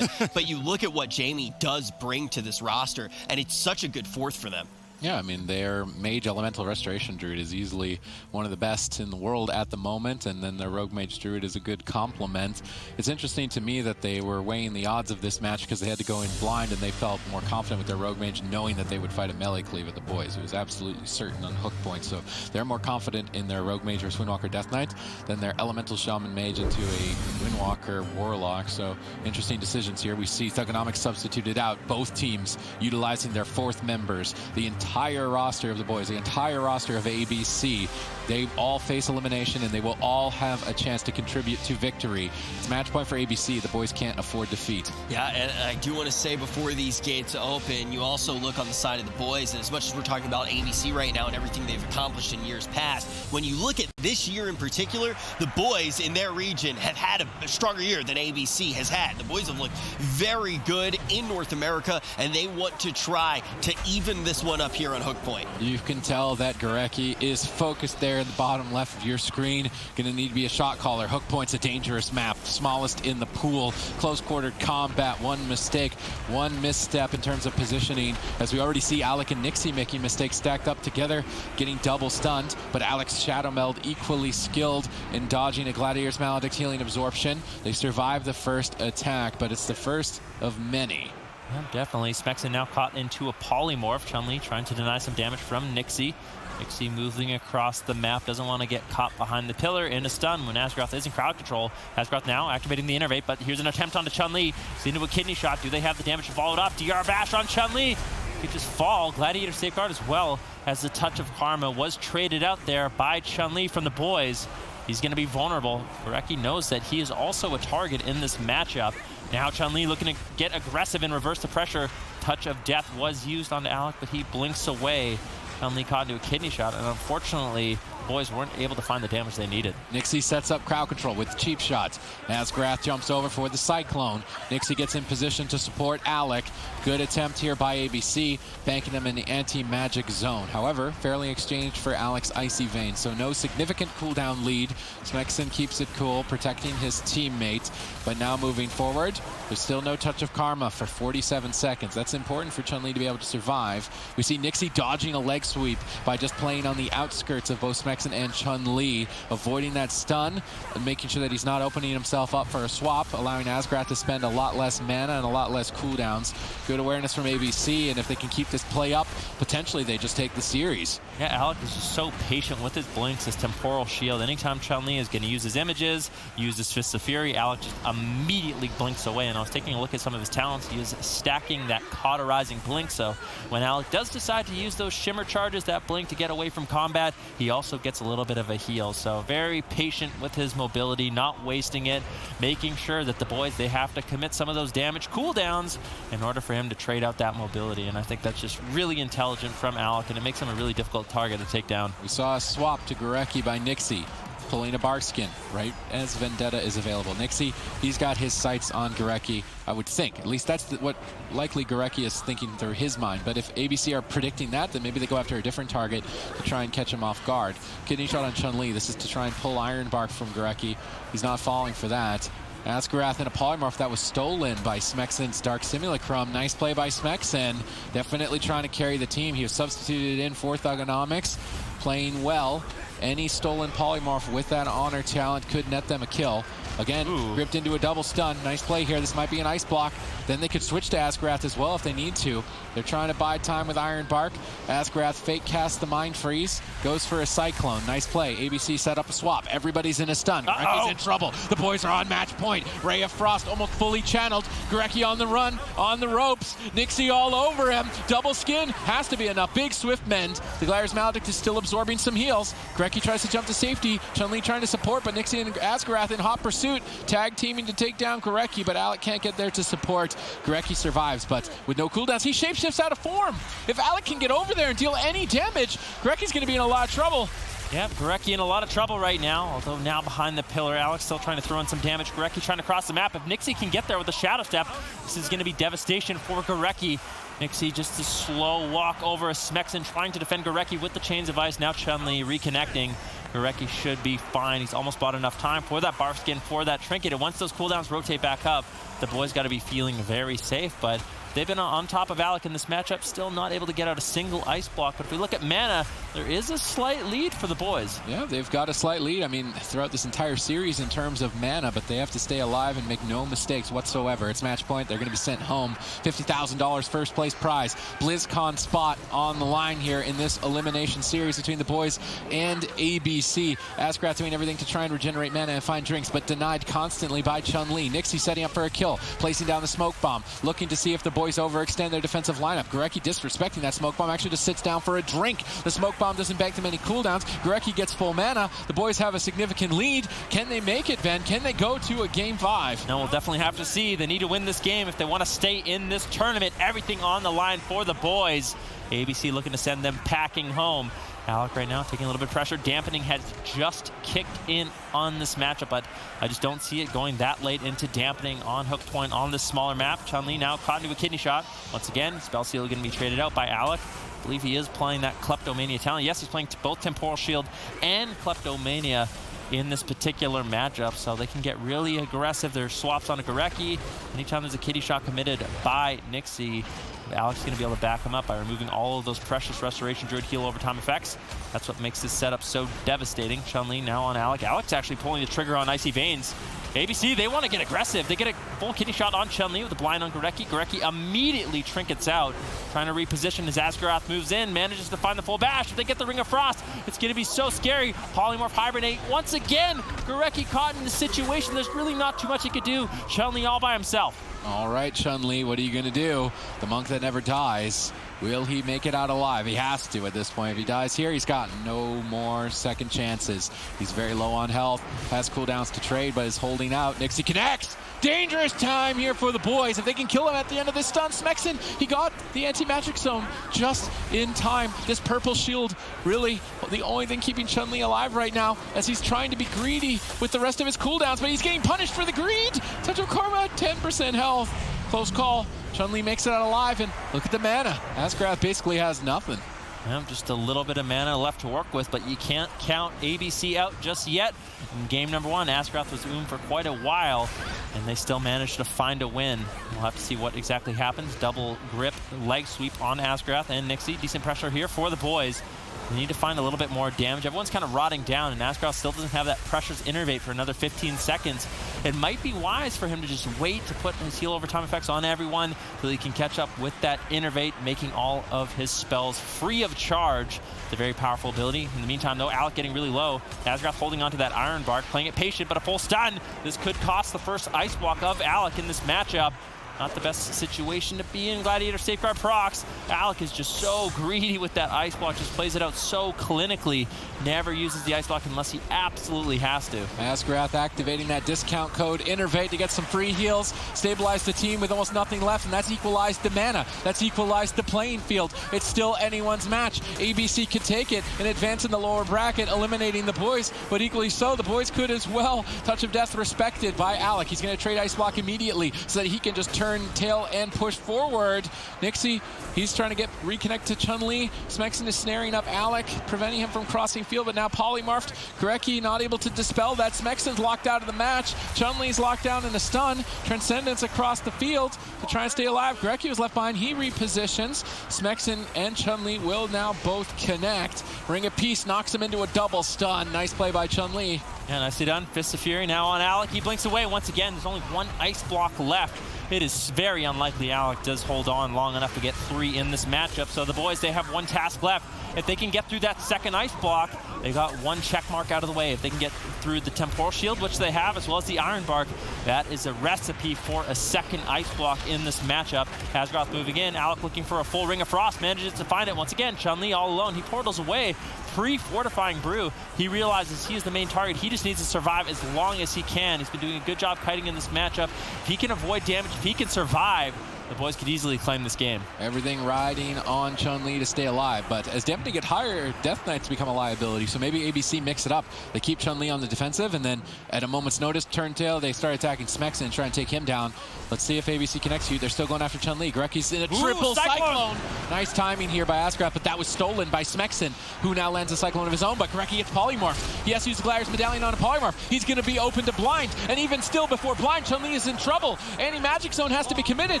But you look at what Jamie does bring to this roster, and it's such a good fourth for them. Yeah, I mean, their Mage Elemental Restoration Druid is easily one of the best in the world at the moment, and then their Rogue Mage Druid is a good complement. It's interesting to me that they were weighing the odds of this match because they had to go in blind, and they felt more confident with their Rogue Mage knowing that they would fight a melee cleave at the boys. It was absolutely certain on hook points, so they're more confident in their Rogue Mage or Windwalker Death Knight than their Elemental Shaman Mage into a Windwalker Warlock. So interesting decisions here. We see Thugonomics substituted out, both teams utilizing their 4th members. The entire roster of the boys, the entire roster of ABC, they all face elimination, and they will all have a chance to contribute to victory. It's match point for ABC. The boys can't afford defeat. Yeah, and I do want to say before these gates open, you also look on the side of the boys, and as much as we're talking about ABC right now and everything they've accomplished in years past, when you look at this year in particular, the boys in their region have had a stronger year than ABC has had. The boys have looked very good in North America, and they want to try to even this one up here on Hook Point. You can tell that Gorecki is focused there in the bottom left of your screen. Gonna need to be a shot caller. Hook Point's a dangerous map, smallest in the pool. Close quartered combat, one mistake, one misstep in terms of positioning, as we already see Alec and Nixie making mistakes stacked up together, getting double stunned, but Alec's Shadow Meld equally skilled in dodging a Gladiator's Maledict Healing Absorption. They survived the first attack, but it's the first of many. Yeah, definitely. Smexon now caught into a polymorph. Chun-Li trying to deny some damage from Nixie. Nixie moving across the map, doesn't want to get caught behind the pillar in a stun when Asgaroth is in crowd control. Asgaroth now activating the Innervate, but here's an attempt on the Chun-Li. He's into a kidney shot. Do they have the damage to follow it up? DR Bash on Chun-Li. Could just fall. Gladiator Safeguard as well, as the Touch of Karma was traded out there by Chun-Li from the boys. He's going to be vulnerable. Gorecki knows that he is also a target in this matchup. Now Chun-Li looking to get aggressive and reverse the pressure. Touch of Death was used on Alec, but he blinks away. Chun-Li caught into a kidney shot, and unfortunately, the boys weren't able to find the damage they needed. Nixie sets up crowd control with cheap shots. Asgrath jumps over for the Cyclone. Nixie gets in position to support Alec. Good attempt here by ABC, banking them in the anti-magic zone. However, fairly exchanged for Alec's Icy Vein, so no significant cooldown lead. Smexon keeps it cool, protecting his teammate. But now moving forward, there's still no Touch of Karma for 47 seconds. That's important for Chun-Li to be able to survive. We see Nixie dodging a leg sweep by just playing on the outskirts of both Smexon and Chun-Li, avoiding that stun and making sure that he's not opening himself up for a swap, allowing Asgrath to spend a lot less mana and a lot less cooldowns. Good awareness from ABC, and if they can keep this play up, potentially they just take the series. Yeah, Alec is just so patient with his blinks, his temporal shield. Anytime Chun-Li is going to use his images, use his Fists of Fury, Alec just immediately blinks away. And I was taking a look at some of his talents. He is stacking that cauterizing blink. So when Alec does decide to use those shimmer charges, that blink to get away from combat, he also gets a little bit of a heal. So very patient with his mobility, not wasting it, making sure that the boys, they have to commit some of those damage cooldowns in order for him to trade out that mobility. And I think that's just really intelligent from Alec, and it makes him a really difficult target to take down. We saw a swap to Gorecki by Nixie, pulling a Barkskin right as Vendetta is available. Nixie, he's got his sights on Gorecki, I would think. At least that's what likely Gorecki is thinking through his mind. But if ABC are predicting that, then maybe they go after a different target to try and catch him off guard. Kidney shot on Chun-Li. This is to try and pull Iron Bark from Gorecki. He's not falling for that. Asgarath in a polymorph that was stolen by Smexon's Dark Simulacrum. Nice play by Smexon. Definitely trying to carry the team. He was substituted in for Thugonomics. Playing well. Any stolen polymorph with that honor talent could net them a kill. Again, gripped into a double stun. Nice play here. This might be an ice block. Then they could switch to Asgrath as well if they need to. They're trying to buy time with Iron Bark. Asgrath fake casts the Mind Freeze. Goes for a Cyclone. Nice play. ABC set up a swap. Everybody's in a stun. Gorecki's in trouble. The boys are on match point. Ray of Frost almost fully channeled. Gorecki on the run, on the ropes. Nixie all over him. Double skin. Has to be enough. Big swift mend. The Glaire's Maledict is still absorbing some heals. Gorecki tries to jump to safety. Chun-Li trying to support, but Nixie and Asgrath in hot pursuit. Tag teaming to take down Gorecki, but Alec can't get there to support. Gorecki survives, but with no cooldowns, he shapeshifts out of form. If Alec can get over there and deal any damage, Gorecki's going to be in a lot of trouble. Yeah, Gorecki in a lot of trouble right now, although now behind the pillar. Alex still trying to throw in some damage. Gorecki trying to cross the map. If Nixie can get there with a Shadow Step, this is going to be devastation for Gorecki. Nixie just a slow walk over. Smexen trying to defend Gorecki with the Chains of Ice. Now Chun-Li reconnecting. Gorecki should be fine. He's almost bought enough time for that Barf Skin, for that Trinket. And once those cooldowns rotate back up, the boys got to be feeling very safe. But they've been on top of Alec in this matchup, still not able to get out a single ice block. But if we look at mana, there is a slight lead for the boys. Yeah, they've got a slight lead. I mean, throughout this entire series in terms of mana, but they have to stay alive and make no mistakes whatsoever. It's match point. They're going to be sent home. $50,000 first place prize. BlizzCon spot on the line here in this elimination series between the boys and ABC. Asgrath doing everything to try and regenerate mana and find drinks, but denied constantly by Chun-Li. Nixie setting up for a kill, placing down the smoke bomb, looking to see if the boys overextend their defensive lineup. Gorecki disrespecting that smoke bomb, actually just sits down for a drink. The smoke bomb doesn't bank them any cooldowns. Gorecki gets full mana. The boys have a significant lead. Can they make it, Ben? Can they go to a game 5? No, we'll definitely have to see. They need to win this game if they want to stay in this tournament. Everything on the line for the boys. ABC looking to send them packing home. Alec right now taking a little bit of pressure. Dampening has just kicked in on this matchup, but I just don't see it going that late into dampening on hook point on this smaller map. Chun-Li now caught into a kidney shot. Once again, Spell Seal going to be traded out by Alec. I believe he is playing that Kleptomania talent. Yes, he's playing both Temporal Shield and Kleptomania in this particular matchup, so they can get really aggressive. There's swaps on a Gorecki. Anytime there's a kidney shot committed by Nixie, Alex is going to be able to back him up by removing all of those precious Restoration Druid heal over time effects. That's what makes this setup so devastating. Chun-Li now on Alec. Alec's actually pulling the trigger on Icy Veins. ABC, they want to get aggressive. They get a full kidney shot on Chun-Li with a blind on Gorecki. Gorecki immediately trinkets out, trying to reposition as Asgrath moves in, manages to find the full bash. If they get the Ring of Frost, it's going to be so scary. Polymorph Hibernate. Once again, Gorecki caught in the situation. There's really not too much he could do. Chun-Li all by himself. All right, Chun-Li, what are you going to do? The monk that never dies. Will he make it out alive? He has to at this point. If he dies here, he's got no more second chances. He's very low on health, has cooldowns to trade, but is holding out. Nixie connects. Dangerous time here for the boys. If they can kill him at the end of this stun, Smexen, he got the anti-magic zone just in time. This purple shield really the only thing keeping Chun-Li alive right now, as he's trying to be greedy with the rest of his cooldowns, but he's getting punished for the greed. Touch of Karma, 10% health. Close call. Chun-Li makes it out alive, and look at the mana. Asgrath basically has nothing. Yeah, just a little bit of mana left to work with, but you can't count ABC out just yet. In game number 1, Asgrath was for quite a while, and they still managed to find a win. We'll have to see what exactly happens. Double grip, leg sweep on Asgrath and Nixie. Decent pressure here for the boys. They need to find a little bit more damage. Everyone's kind of rotting down, and Asgrath still doesn't have that Pressure's Innervate for another 15 seconds. It might be wise for him to just wait to put his heal over time effects on everyone so he can catch up with that Innervate, making all of his spells free of charge. It's a very powerful ability. In the meantime, though, Alec getting really low. Asgrath holding onto that Iron Bark, playing it patient, but a full stun. This could cost the first Ice Block of Alec in this matchup. Not the best situation to be in. Gladiator Safeguard procs. Alec is just so greedy with that Ice Block, just plays it out so clinically. Never uses the Ice Block unless he absolutely has to. Asgrath activating that discount code Innervate to get some free heals, stabilize the team with almost nothing left, and that's equalized the mana. That's equalized the playing field. It's still anyone's match. ABC could take it and advance in the lower bracket, eliminating the boys, but equally so, the boys could as well. Touch of Death respected by Alec. He's going to trade Ice Block immediately so that he can just turn tail and push forward. Nixie, he's trying to get reconnect to Chun-Li. Smexen is snaring up Alec, preventing him from crossing field, but now polymorphed. Gorecki not able to dispel that. Smexen's locked out of the match. Chun-Li's locked down in a stun. Transcendence across the field to try and stay alive. Gorecki was left behind. He repositions. Smexen and Chun-Li will now both connect. Ring of Peace knocks him into a double stun. Nice play by Chun-Li. Yeah, nicely done. Fist of Fury now on Alec. He blinks away once again. There's only one ice block left. It is very unlikely Alec does hold on long enough to get 3 in this matchup. So the boys, they have one task left. If they can get through that second ice block, they got one check mark out of the way. If they can get through the Temporal Shield, which they have, as well as the Iron Bark, that is a recipe for a second ice block in this matchup. Asgroth moving in. Alec looking for a full Ring of Frost. Manages to find it once again. Chun-Li all alone. He portals away. Pre-fortifying Brew. He realizes he is the main target. He just needs to survive as long as he can. He's been doing a good job kiting in this matchup. If he can avoid damage, if he can survive, the boys could easily claim this game. Everything riding on Chun-Li to stay alive, but as Deputy get higher, Death Knights become a liability, so maybe ABC mix it up. They keep Chun-Li on the defensive, and then at a moment's notice, Turntail, they start attacking Smexen and try and take him down. Let's see if ABC can execute. They're still going after Chun-Li. Greki's in a triple Cyclone. Nice timing here by Asgrath, but that was stolen by Smexen, who now lands a Cyclone of his own, but Greki gets Polymorph. He has to use the Gladiator's Medallion on a Polymorph. He's going to be open to Blind, and even still before Blind, Chun-Li is in trouble. Anti-Magic Zone has to be committed.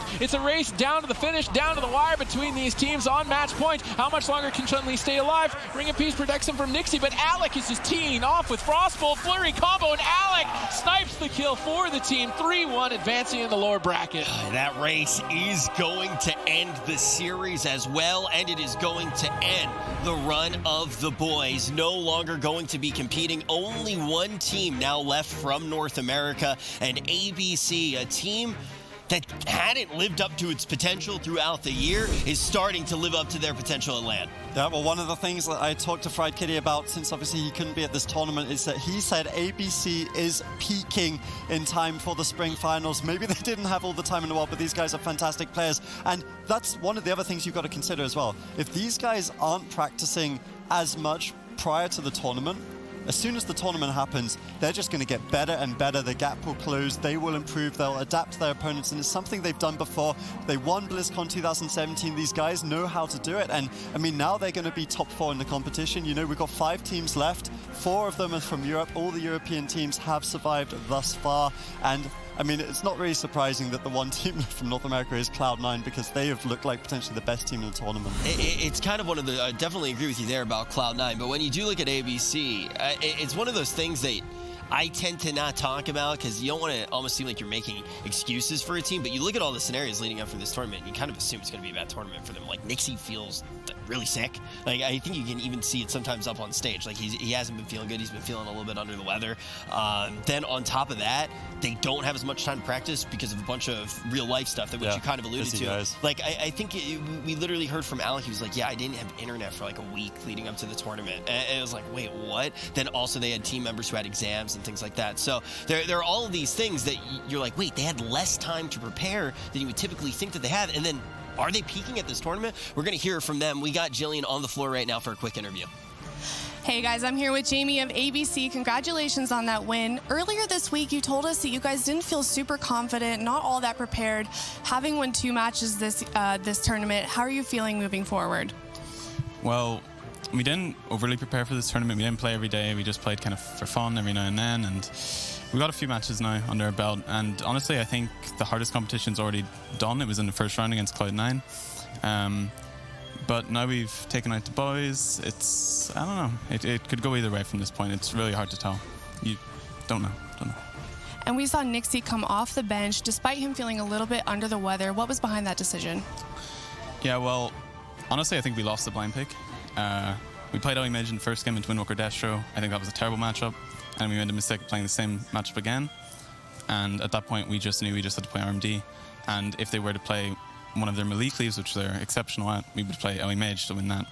It's a race down to the finish, down to the wire between these teams on match point. How much longer can Chun-Li stay alive? Ring of Peace protects him from Nixie, but Alec is just teeing off with Frostbolt, Flurry combo, and Alec snipes the kill for the team. 3-1 advancing in the lower bracket. That race is going to end the series as well, and it is going to end the run of the boys. No longer going to be competing. Only one team now left from North America, and ABC, a team that hadn't lived up to its potential throughout the year, is starting to live up to their potential at LAN. Yeah, well, one of the things that I talked to Fried Kitty about, since obviously he couldn't be at this tournament, is that he said ABC is peaking in time for the spring finals. Maybe they didn't have all the time in the world, but these guys are fantastic players. And that's one of the other things you've got to consider as well. If these guys aren't practicing as much prior to the tournament, as soon as the tournament happens, they're just going to get better and better. The gap will close, they will improve, they'll adapt to their opponents, and it's something they've done before. They won BlizzCon 2017. These guys know how to do it, and I mean, now they're going to be top 4 in the competition. You know, we've got 5 teams left. 4 of them are from Europe. All the European teams have survived thus far, and I mean, it's not really surprising that the one team from North America is Cloud9, because they have looked like potentially the best team in the tournament. It's kind of one of the, I definitely agree with you there about Cloud9, but when you do look at ABC, it's one of those things that I tend to not talk about, because you don't want to almost seem like you're making excuses for a team, but you look at all the scenarios leading up for this tournament, and you kind of assume it's going to be a bad tournament for them. Like, Nixie feels really sick. Like, I think you can even see it sometimes up on stage. Like, he hasn't been feeling good. He's been feeling a little bit under the weather. Then on top of that, they don't have as much time to practice because of a bunch of real life stuff that which you kind of alluded to. Guys. Like, I think we literally heard from Alec. He was like, yeah, I didn't have internet for like a week leading up to the tournament. And it was like, wait, what? Then also they had team members who had exams and things like that. So there are all of these things that you're like, wait, they had less time to prepare than you would typically think that they had. And then are they peaking at this tournament? We're going to hear from them. We got Jillian on the floor right now for a quick interview. Hey guys, I'm here with Jamie of ABC. Congratulations on that win. Earlier this week, you told us that you guys didn't feel super confident, not all that prepared. Having won 2 matches this tournament, how are you feeling moving forward? Well, we didn't overly prepare for this tournament. We didn't play every day. We just played kind of for fun every now and then. And we got a few matches now under our belt. And honestly, I think the hardest competition's already done. It was in the first round against Cloud9. But now we've taken out the boys. It's, I don't know. It could go either way from this point. It's really hard to tell. You don't know. And we saw Nixie come off the bench despite him feeling a little bit under the weather. What was behind that decision? Yeah, well, honestly, I think we lost the blind pick. We played Elimination in the first game into Windwalker Destro. I think that was a terrible matchup. And we made a mistake of playing the same matchup again. And at that point, we just knew we just had to play RMD. And if they were to play one of their melee cleaves, which they're exceptional at, we would play Ellie Mage to win that.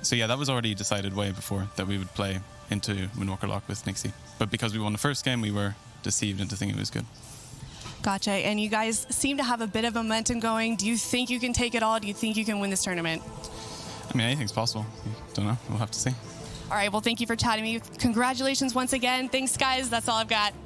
So yeah, that was already decided way before that we would play into Windwalker Lock with Nixie. But because we won the first game, we were deceived into thinking it was good. Gotcha. And you guys seem to have a bit of momentum going. Do you think you can take it all? Do you think you can win this tournament? I mean, anything's possible. Don't know. We'll have to see. All right. Well, thank you for chatting with me. Congratulations once again. Thanks, guys. That's all I've got.